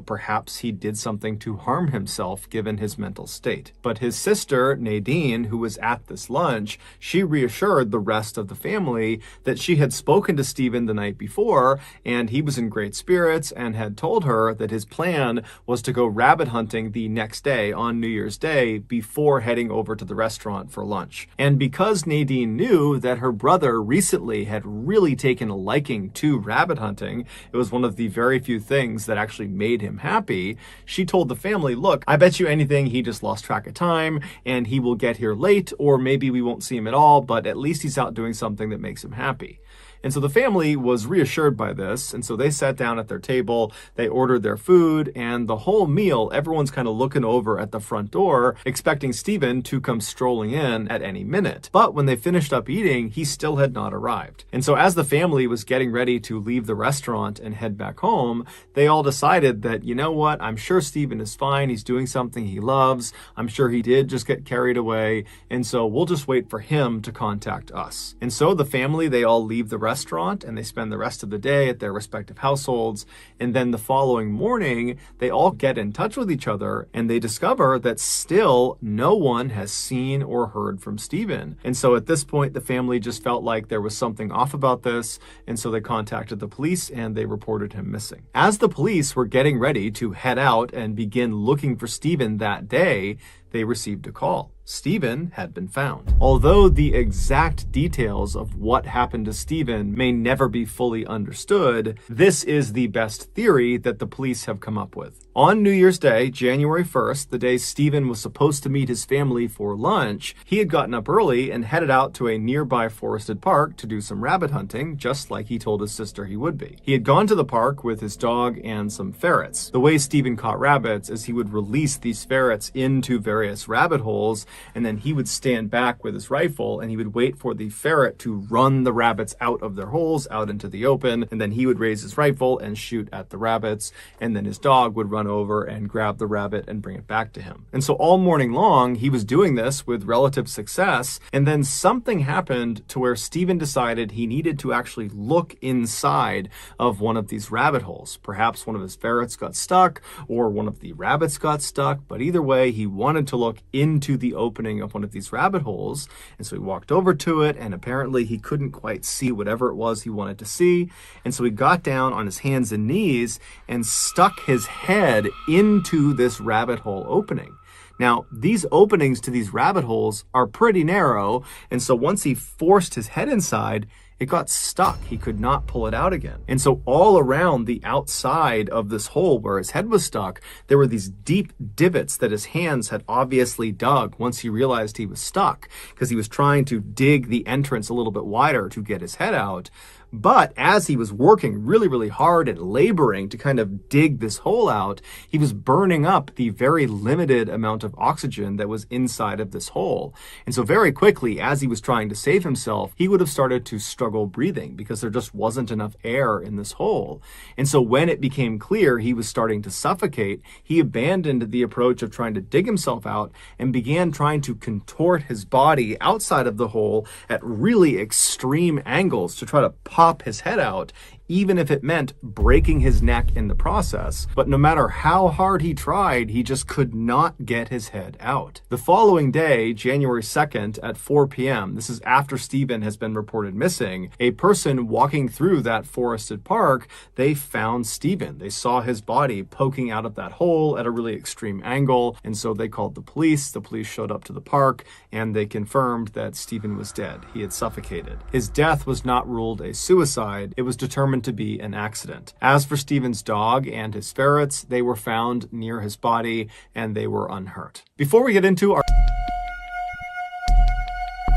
perhaps he did something to harm himself given his mental state. But his sister, Nadine, who was at this lunch, she reassured the rest of the family that she had spoken to Stephen the night before and he was in great spirits and had told her that his plan was to go rabbit hunting the next day on New Year's Day before heading over to the restaurant for lunch. And because Nadine knew that her brother recently had really taken a liking to rabbit hunting, it was one of the very few things that actually made him happy, she told the family, look, I bet you anything he just lost track of time and he will get here late, or maybe we won't see him at all, but at least he's out doing something that makes him happy. And so the family was reassured by this, and so they sat down at their table, they ordered their food, and the whole meal, everyone's kind of looking over at the front door, expecting Stephen to come strolling in at any minute. But when they finished up eating, he still had not arrived. And so as the family was getting ready to leave the restaurant and head back home, they all decided that, you know what, I'm sure Stephen is fine, he's doing something he loves, I'm sure he did just get carried away, and so we'll just wait for him to contact us. And so the family, they all leave the restaurant and they spend the rest of the day at their respective households, and then the following morning they all get in touch with each other and they discover that still no one has seen or heard from Stephen. And so at this point the family just felt like there was something off about this, and so they contacted the police and they reported him missing. As the police were getting ready to head out and begin looking for Stephen that day, they received a call. Stephen had been found. Although the exact details of what happened to Stephen may never be fully understood, this is the best theory that the police have come up with. On New Year's Day, January 1st, the day Stephen was supposed to meet his family for lunch, he had gotten up early and headed out to a nearby forested park to do some rabbit hunting, just like he told his sister he would be. He had gone to the park with his dog and some ferrets. The way Stephen caught rabbits is he would release these ferrets into various rabbit holes, and then he would stand back with his rifle and he would wait for the ferret to run the rabbits out of their holes, out into the open, and then he would raise his rifle and shoot at the rabbits, and then his dog would run over and grab the rabbit and bring it back to him. And so all morning long, he was doing this with relative success, and then something happened to where Stephen decided he needed to actually look inside of one of these rabbit holes. Perhaps one of his ferrets got stuck, or one of the rabbits got stuck, but either way, he wanted to look into the opening of one of these rabbit holes, and so he walked over to it, and apparently he couldn't quite see whatever it was he wanted to see, and so he got down on his hands and knees and stuck his head into this rabbit hole opening. Now, these openings to these rabbit holes are pretty narrow, and so once he forced his head inside, it got stuck. He could not pull it out again. And so all around the outside of this hole where his head was stuck, there were these deep divots that his hands had obviously dug once he realized he was stuck, because he was trying to dig the entrance a little bit wider to get his head out. But as he was working really, really hard and laboring to kind of dig this hole out, he was burning up the very limited amount of oxygen that was inside of this hole. And so very quickly, as he was trying to save himself, he would have started to struggle breathing because there just wasn't enough air in this hole. And so when it became clear he was starting to suffocate, he abandoned the approach of trying to dig himself out and began trying to contort his body outside of the hole at really extreme angles to try to pop his head out, even if it meant breaking his neck in the process. But no matter how hard he tried, he just could not get his head out. The following day, January 2nd at 4 p.m., this is after Stephen has been reported missing, a person walking through that forested park, they found Stephen. They saw his body poking out of that hole at a really extreme angle, and so they called the police. The police showed up to the park, and they confirmed that Stephen was dead. He had suffocated. His death was not ruled a suicide. It was determined to be an accident. As for Stephen's dog and his ferrets, they were found near his body and they were unhurt. Before we get into our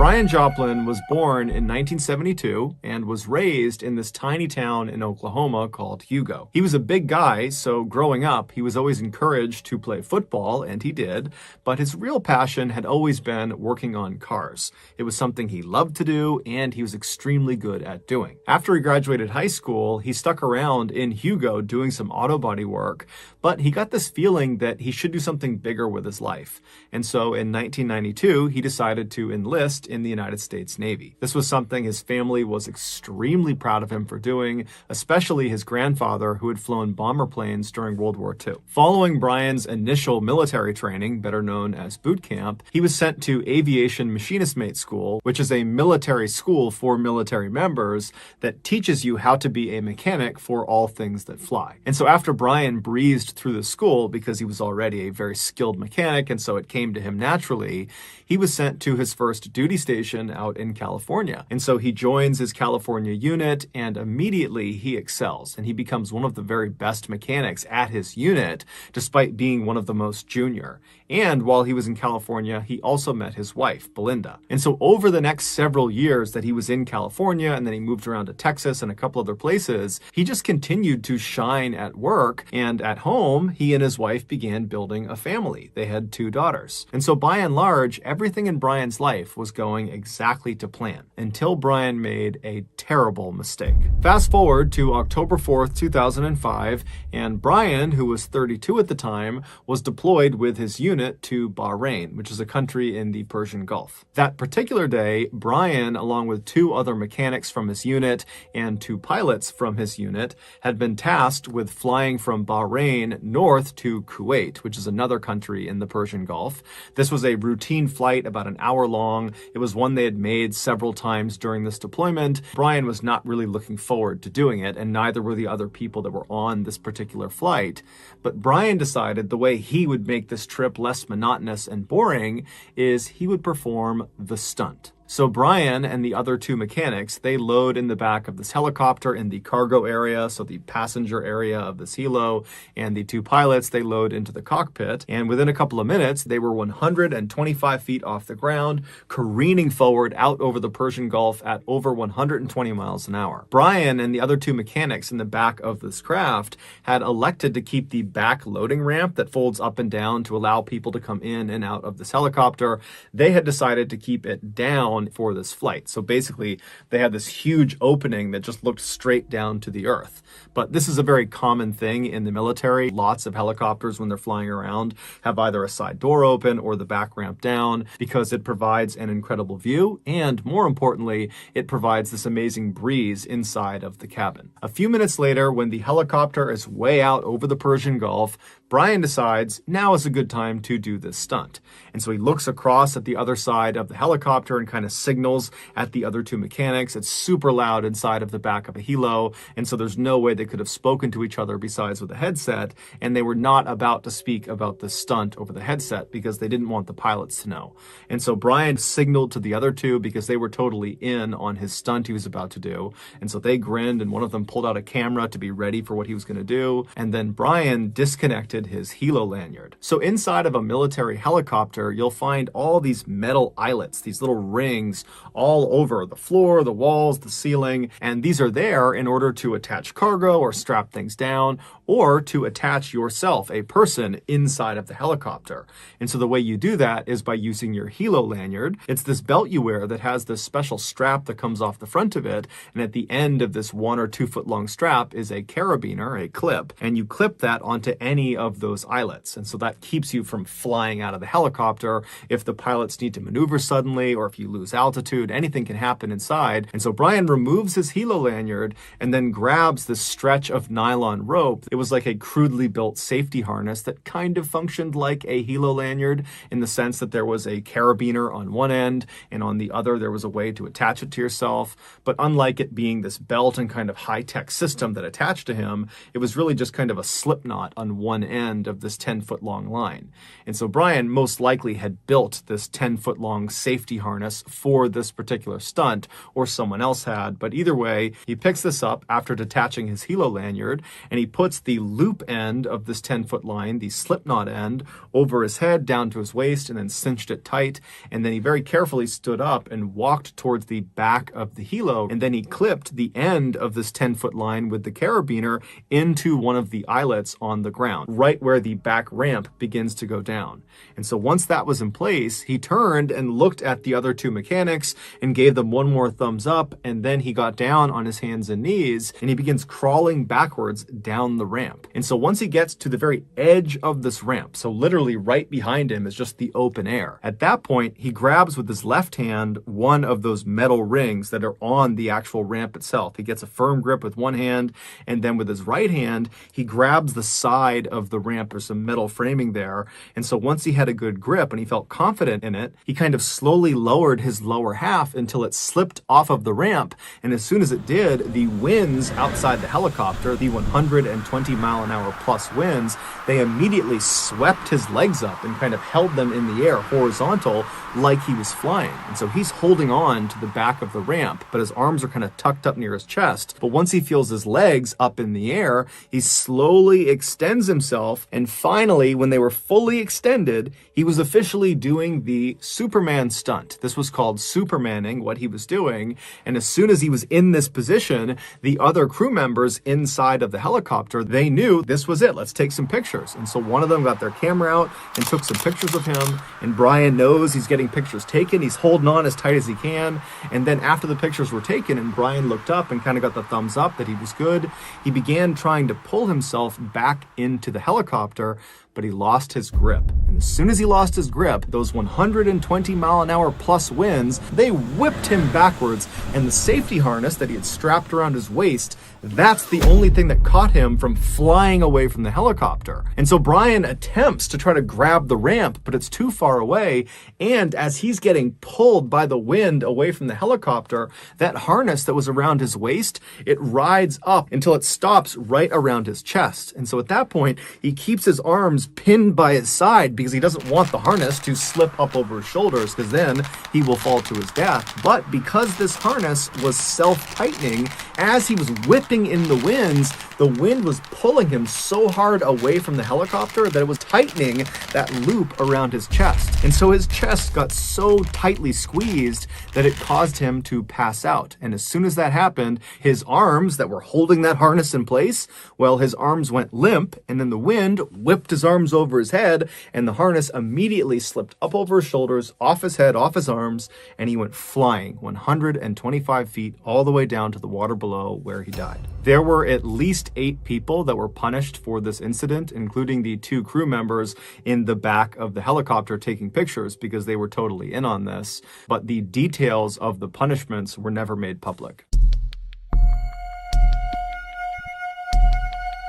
Brian Joplin was born in 1972 and was raised in this tiny town in Oklahoma called Hugo. He was a big guy, so growing up, he was always encouraged to play football, and he did, but his real passion had always been working on cars. It was something he loved to do, and he was extremely good at doing. After he graduated high school, he stuck around in Hugo doing some auto body work, but he got this feeling that he should do something bigger with his life. And so in 1992, he decided to enlist in the United States Navy. This was something his family was extremely proud of him for doing, especially his grandfather, who had flown bomber planes during World War II. Following Brian's initial military training, better known as boot camp, he was sent to Aviation Machinist Mate School, which is a military school for military members that teaches you how to be a mechanic for all things that fly. And so after Brian breezed through the school, because he was already a very skilled mechanic, and so it came to him naturally, he was sent to his first duty station out in California. And so he joins his California unit, and immediately he excels, and he becomes one of the very best mechanics at his unit, despite being one of the most junior. And while he was in California, he also met his wife, Belinda. And so over the next several years that he was in California, and then he moved around to Texas and a couple other places, he just continued to shine at work. And at home, he and his wife began building a family. They had 2 daughters. And so by and large, everything in Brian's life was going exactly to plan, until Brian made a terrible mistake. Fast forward to October 4th, 2005, and Brian, who was 32 at the time, was deployed with his unit to Bahrain, which is a country in the Persian Gulf. That particular day, Brian, along with 2 other mechanics from his unit and 2 pilots from his unit, had been tasked with flying from Bahrain north to Kuwait, which is another country in the Persian Gulf. This was a routine flight, about an hour long. It was one they had made several times during this deployment. Brian was not really looking forward to doing it, and neither were the other people that were on this particular flight. But Brian decided the way he would make this trip less monotonous and boring is he would perform the stunt. So Brian and the other 2 mechanics, they load in the back of this helicopter in the cargo area, so the passenger area of this helo, and the 2 pilots, they load into the cockpit. And within a couple of minutes, they were 125 feet off the ground, careening forward out over the Persian Gulf at over 120 miles an hour. Brian and the other 2 mechanics in the back of this craft had elected to keep the back loading ramp that folds up and down to allow people to come in and out of this helicopter. They had decided to keep it down for this flight. So basically, they had this huge opening that just looked straight down to the earth. But this is a very common thing in the military. Lots of helicopters, when they're flying around, have either a side door open or the back ramp down, because it provides an incredible view, and more importantly, it provides this amazing breeze inside of the cabin. A few minutes later, when the helicopter is way out over the Persian Gulf, Brian decides now is a good time to do this stunt. And so he looks across at the other side of the helicopter and kind of signals at the other 2 mechanics. It's super loud inside of the back of a helo, and so there's no way they could have spoken to each other besides with a headset, and they were not about to speak about the stunt over the headset because they didn't want the pilots to know. And so Brian signaled to the other 2 because they were totally in on his stunt he was about to do. And so they grinned, and one of them pulled out a camera to be ready for what he was going to do. And then Brian disconnected his helo lanyard. So inside of a military helicopter, you'll find all these metal eyelets, these little rings all over the floor, the walls, the ceiling, and these are there in order to attach cargo or strap things down, or to attach yourself, a person, inside of the helicopter. And so the way you do that is by using your helo lanyard. It's this belt you wear that has this special strap that comes off the front of it, and at the end of this 1 or 2 foot long strap is a carabiner, a clip, and you clip that onto any of those eyelets. And so that keeps you from flying out of the helicopter. If the pilots need to maneuver suddenly, or if you lose altitude, anything can happen inside. And so Brian removes his helo lanyard and then grabs this stretch of nylon rope. It was like a crudely built safety harness that kind of functioned like a helo lanyard, in the sense that there was a carabiner on one end, and on the other there was a way to attach it to yourself. But unlike it being this belt and kind of high-tech system that attached to him, it was really just kind of a slip knot on one end end of this 10-foot long line. And so Brian most likely had built this 10-foot long safety harness for this particular stunt, or someone else had. But either way, he picks this up after detaching his helo lanyard, and he puts the loop end of this 10-foot line, the slip knot end, over his head down to his waist, and then cinched it tight. And then he very carefully stood up and walked towards the back of the helo, and then he clipped the end of this 10-foot line with the carabiner into one of the eyelets on the ground, right where the back ramp begins to go down. And so once that was in place, he turned and looked at the other two mechanics and gave them one more thumbs up, and then he got down on his hands and knees and he begins crawling backwards down the ramp. And so once he gets to the very edge of this ramp, so literally right behind him is just the open air, at that point he grabs with his left hand one of those metal rings that are on the actual ramp itself. He gets a firm grip with one hand, and then with his right hand he grabs the side of the ramp. There's some metal framing there, and so once he had a good grip and he felt confident in it, he kind of slowly lowered his lower half until it slipped off of the ramp. And as soon as it did, the winds outside the helicopter, the 120-mile-an-hour plus winds, they immediately swept his legs up and kind of held them in the air horizontal like he was flying. And so he's holding on to the back of the ramp, but his arms are kind of tucked up near his chest. But once he feels his legs up in the air, he slowly extends himself, and finally, when they were fully extended, he was officially doing the Superman stunt. This was called Supermaning, what he was doing. And as soon as he was in this position, the other crew members inside of the helicopter, they knew this was it. Let's take some pictures. And so one of them got their camera out and took some pictures of him. And Brian knows he's getting pictures taken. He's holding on as tight as he can. And then after the pictures were taken and Brian looked up and kind of got the thumbs up that he was good, he began trying to pull himself back into the helicopter, but he lost his grip. And as soon as he lost his grip, those 120-mile-an-hour plus winds, they whipped him backwards, and the safety harness that he had strapped around his waist, that's the only thing that caught him from flying away from the helicopter. And so Brian attempts to try to grab the ramp, but it's too far away, and as he's getting pulled by the wind away from the helicopter, that harness that was around his waist, it rides up until it stops right around his chest. And so at that point, he keeps his arms pinned by his side because he doesn't want the harness to slip up over his shoulders, because then he will fall to his death. But because this harness was self-tightening, as he was whipping in the winds, the wind was pulling him so hard away from the helicopter that it was tightening that loop around his chest. And so his chest got so tightly squeezed that it caused him to pass out. And as soon as that happened, his arms that were holding that harness in place, well, his arms went limp, and then the wind whipped his arms over his head, and the harness immediately slipped up over his shoulders, off his head, off his arms, and he went flying 125 feet all the way down to the water below, where he died. There were at least 8 people that were punished for this incident, including the 2 crew members in the back of the helicopter taking pictures, because they were totally in on this, but the details of the punishments were never made public.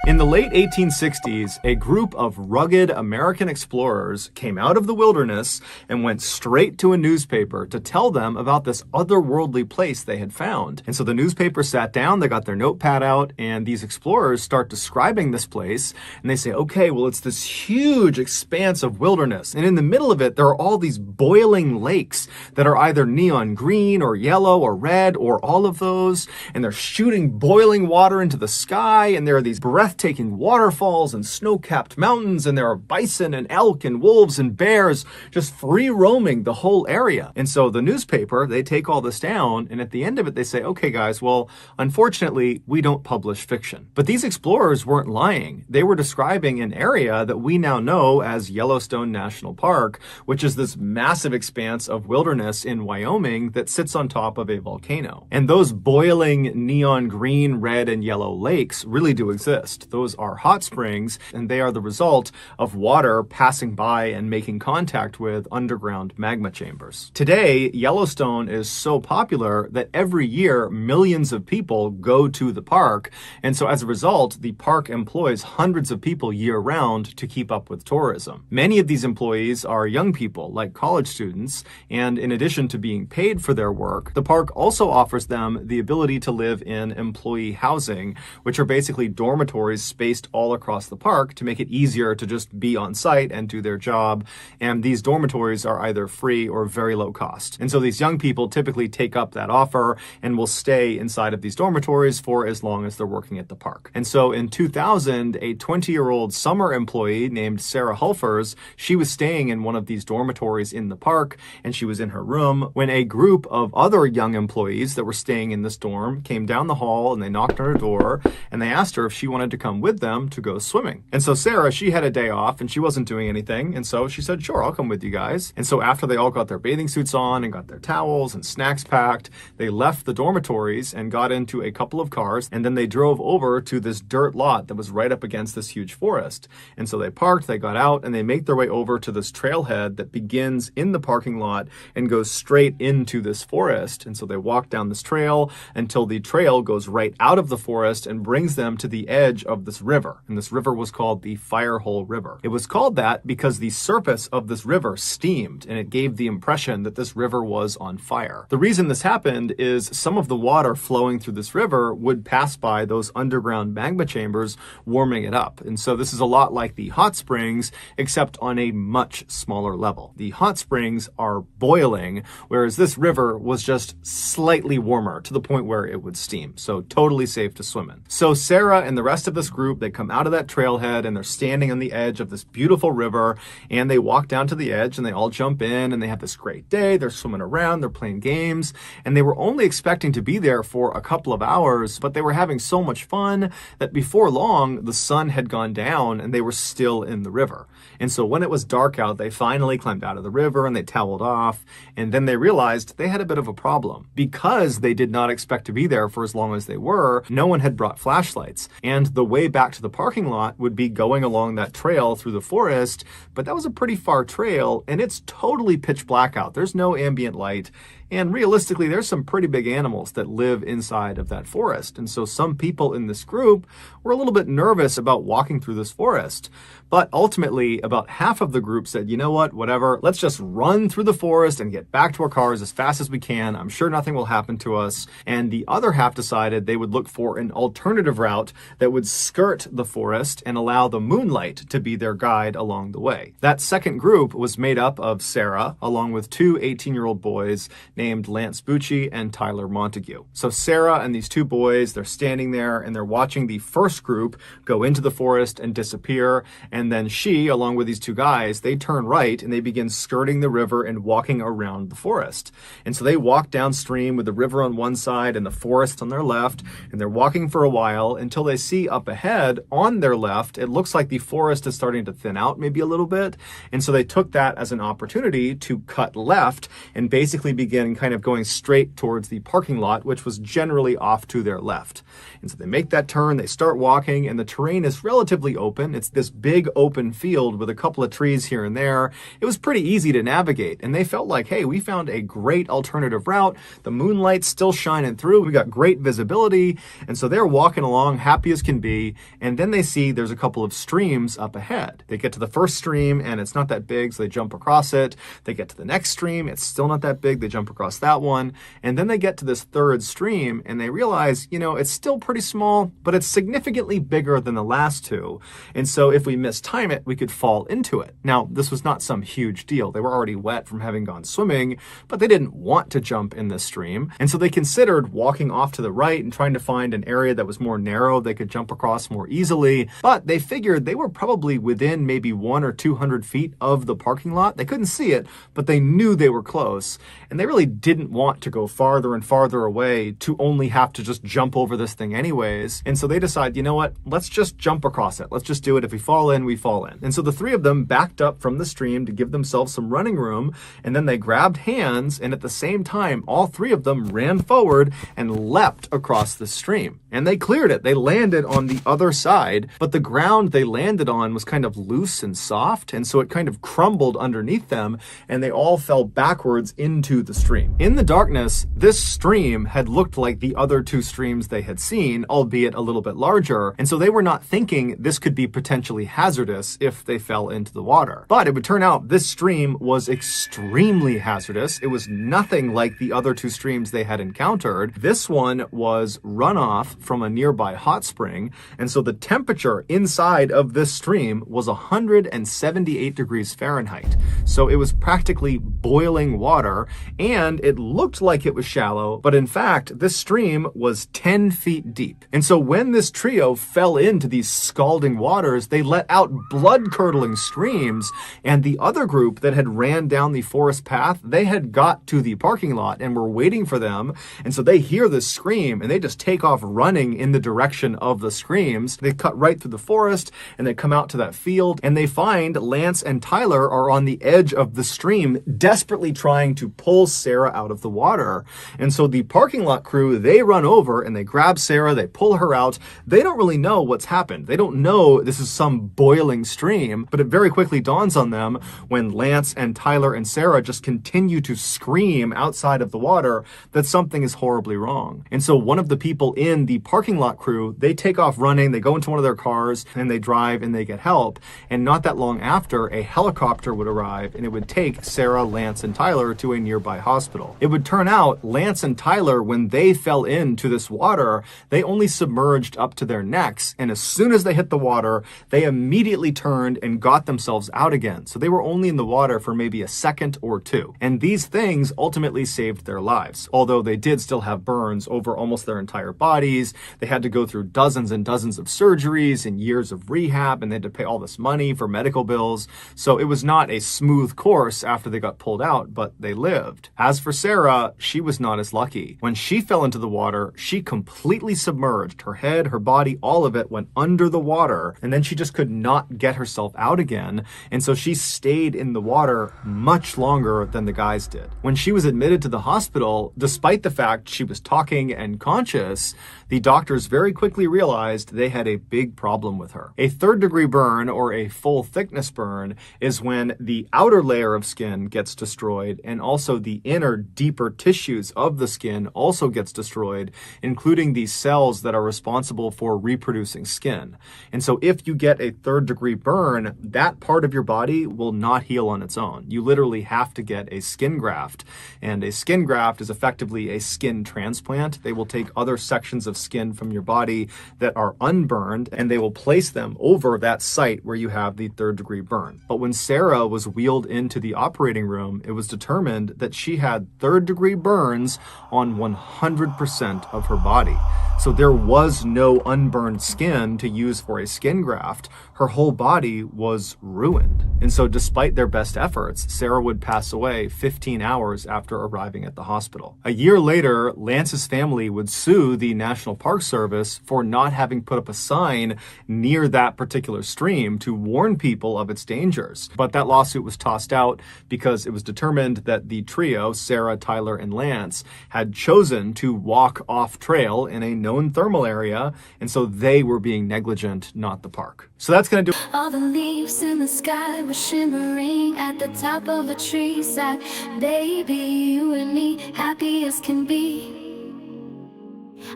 In the late 1860s, a group of rugged American explorers came out of the wilderness and went straight to a newspaper to tell them about this otherworldly place they had found. And so the newspaper sat down, they got their notepad out, and these explorers start describing this place, and they say, okay, well, it's this huge expanse of wilderness, and in the middle of it, there are all these boiling lakes that are either neon green or yellow or red or all of those, and they're shooting boiling water into the sky, and there are these breathtaking waterfalls and snow-capped mountains, and there are bison and elk and wolves and bears just free roaming the whole area. And so the newspaper, they take all this down, and at the end of it, they say, okay, guys, well, unfortunately, we don't publish fiction. But these explorers weren't lying. They were describing an area that we now know as Yellowstone National Park, which is this massive expanse of wilderness in Wyoming that sits on top of a volcano. And those boiling neon green, red, and yellow lakes really do exist. Those are hot springs, and they are the result of water passing by and making contact with underground magma chambers. Today, Yellowstone is so popular that every year millions of people go to the park, and so as a result, the park employs hundreds of people year-round to keep up with tourism. Many of these employees are young people, like college students, and in addition to being paid for their work, the park also offers them the ability to live in employee housing, which are basically dormitories dormitories spaced all across the park to make it easier to just be on site and do their job. And these dormitories are either free or very low cost. And so these young people typically take up that offer and will stay inside of these dormitories for as long as they're working at the park. And so in 2000, a 20-year-old summer employee named Sarah Hulfers, she was staying in one of these dormitories in the park, and she was in her room when a group of other young employees that were staying in this dorm came down the hall, and they knocked on her door, and they asked her if she wanted to come with them to go swimming. And so Sarah, she had a day off, and she wasn't doing anything, and so she said, sure, I'll come with you guys. And so after they all got their bathing suits on and got their towels and snacks packed, they left the dormitories and got into a couple of cars, and then they drove over to this dirt lot that was right up against this huge forest. And so they parked, they got out, and they make their way over to this trailhead that begins in the parking lot and goes straight into this forest. And so they walk down this trail until the trail goes right out of the forest and brings them to the edge of this river. And this river was called the Firehole River. It was called that because the surface of this river steamed, and it gave the impression that this river was on fire. The reason this happened is some of the water flowing through this river would pass by those underground magma chambers, warming it up. And so this is a lot like the hot springs, except on a much smaller level. The hot springs are boiling, whereas this river was just slightly warmer to the point where it would steam. So totally safe to swim in. So Sarah and the rest of this group, they come out of that trailhead and they're standing on the edge of this beautiful river, and they walk down to the edge and they all jump in and they have this great day. They're swimming around, they're playing games, and they were only expecting to be there for a couple of hours, but they were having so much fun that before long, the sun had gone down and they were still in the river. And so when it was dark out, they finally climbed out of the river and they toweled off, and then they realized they had a bit of a problem. Because they did not expect to be there for as long as they were, no one had brought flashlights, and the way back to the parking lot would be going along that trail through the forest, but that was a pretty far trail, and it's totally pitch black out. There's no ambient light. And realistically, there's some pretty big animals that live inside of that forest. And so some people in this group were a little bit nervous about walking through this forest. But ultimately, about half of the group said, you know what, whatever, let's just run through the forest and get back to our cars as fast as we can. I'm sure nothing will happen to us. And the other half decided they would look for an alternative route that would skirt the forest and allow the moonlight to be their guide along the way. That second group was made up of Sarah, along with two 18-year-old boys named Lance Bucci and Tyler Montague. So Sarah and these two boys, they're standing there and they're watching the first group go into the forest and disappear. And then she, along with these two guys, they turn right and they begin skirting the river and walking around the forest. And so they walk downstream with the river on one side and the forest on their left, and they're walking for a while until they see up ahead on their left, it looks like the forest is starting to thin out maybe a little bit. And so they took that as an opportunity to cut left and basically begin kind of going straight towards the parking lot, which was generally off to their left. And so they make that turn, they start walking, and the terrain is relatively open. It's this big open field with a couple of trees here and there. It was pretty easy to navigate, and they felt like, hey, we found a great alternative route. The moonlight's still shining through. We got great visibility. And so they're walking along happy as can be. And then they see there's a couple of streams up ahead. They get to the first stream and it's not that big, so they jump across it. They get to the next stream. It's still not that big. They jump across that one. And then they get to this third stream and they realize, you know, it's still pretty small, but it's significantly bigger than the last two. And so if we mistime it, we could fall into it. Now, this was not some huge deal. They were already wet from having gone swimming, but they didn't want to jump in this stream. And so they considered walking off to the right and trying to find an area that was more narrow they could jump across more easily. But they figured they were probably within maybe 100 or 200 feet of the parking lot. They couldn't see it, but they knew they were close. And they really didn't want to go farther and farther away to only have to just jump over this thing anyways. And so they decide, you know what, let's just jump across it. Let's just do it. If we fall in, we fall in. And so the three of them backed up from the stream to give themselves some running room. And then they grabbed hands. And at the same time, all three of them ran forward and leapt across the stream. And they cleared it. They landed on the other side, but the ground they landed on was kind of loose and soft. And so it kind of crumbled underneath them and they all fell backwards into the stream. stream. In the darkness, this stream had looked like the other two streams they had seen, albeit a little bit larger, and so they were not thinking this could be potentially hazardous if they fell into the water. But it would turn out this stream was extremely hazardous. It was nothing like the other two streams they had encountered. This one was runoff from a nearby hot spring, and so the temperature inside of this stream was 178 degrees Fahrenheit. So it was practically boiling water, and it looked like it was shallow, but in fact, this stream was 10 feet deep. And so when this trio fell into these scalding waters, they let out blood-curdling screams, and the other group that had ran down the forest path, they had got to the parking lot and were waiting for them, and so they hear this scream, and they just take off running in the direction of the screams. They cut right through the forest, and they come out to that field, and they find Lance and Tyler are on the edge of the stream, desperately trying to pull Sarah out of the water. And so the parking lot crew, they run over and they grab Sarah, they pull her out. They don't really know what's happened. They don't know this is some boiling stream, but it very quickly dawns on them when Lance and Tyler and Sarah just continue to scream outside of the water that something is horribly wrong. And so one of the people in the parking lot crew, they take off running, they go into one of their cars and they drive and they get help. And not that long after, a helicopter would arrive and it would take Sarah, Lance, and Tyler to a nearby hospital. It would turn out Lance and Tyler, when they fell into this water, they only submerged up to their necks. And as soon as they hit the water, they immediately turned and got themselves out again. So they were only in the water for maybe a second or two. And these things ultimately saved their lives. Although they did still have burns over almost their entire bodies. They had to go through dozens and dozens of surgeries and years of rehab, and they had to pay all this money for medical bills. So it was not a smooth course after they got pulled out, but they lived. As for Sarah, she was not as lucky. When she fell into the water, she completely submerged. Her head, her body, all of it went under the water, and then she just could not get herself out again. And so she stayed in the water much longer than the guys did. When she was admitted to the hospital, despite the fact she was talking and conscious, the doctors very quickly realized they had a big problem with her. A third-degree burn, or a full-thickness burn, is when the outer layer of skin gets destroyed and also the inner, deeper tissues of the skin also gets destroyed, including the cells that are responsible for reproducing skin. And so if you get a third-degree burn, that part of your body will not heal on its own. You literally have to get a skin graft. And a skin graft is effectively a skin transplant. They will take other sections of skin from your body that are unburned, and they will place them over that site where you have the third-degree burn. But when Sarah was wheeled into the operating room, it was determined that she had third-degree burns on 100% of her body. So there was no unburned skin to use for a skin graft. Her whole body was ruined. And so despite their best efforts, Sarah would pass away 15 hours after arriving at the hospital. A year later, Lance's family would sue the National Park Service for not having put up a sign near that particular stream to warn people of its dangers. But that lawsuit was tossed out because it was determined that the trio, Sarah, Tyler, and Lance, had chosen to walk off trail in a known thermal area, and so they were being negligent, not the park. So that's gonna do. All the leaves in the sky were shimmering at the top of a tree side. Baby, you and me, happy as can be.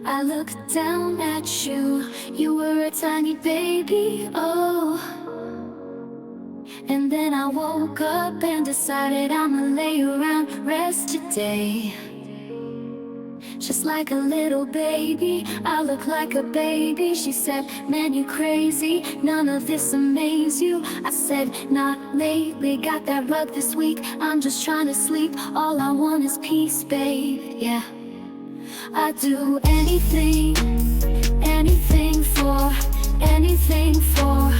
I looked down at you, you were a tiny baby, oh. And then I woke up and decided I'ma lay around, rest today. Just like a little baby, I look like a baby. She said, man, you crazy, none of this amaze you. I said, not lately, got that rug this week. I'm just trying to sleep, all I want is peace, babe, yeah. I'd do anything, anything for, anything for.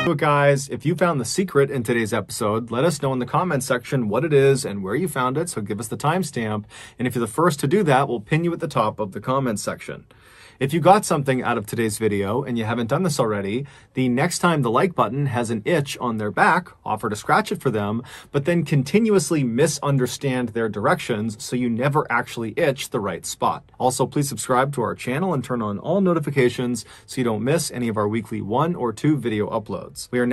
But guys, if you found the secret in today's episode, let us know in the comments section what it is and where you found it, so give us the timestamp. And if you're the first to do that, we'll pin you at the top of the comments section. If you got something out of today's video and you haven't done this already, the next time the like button has an itch on their back, offer to scratch it for them, but then continuously misunderstand their directions so you never actually itch the right spot. Also, please subscribe to our channel and turn on all notifications so you don't miss any of our weekly 1 or 2 video uploads. We are now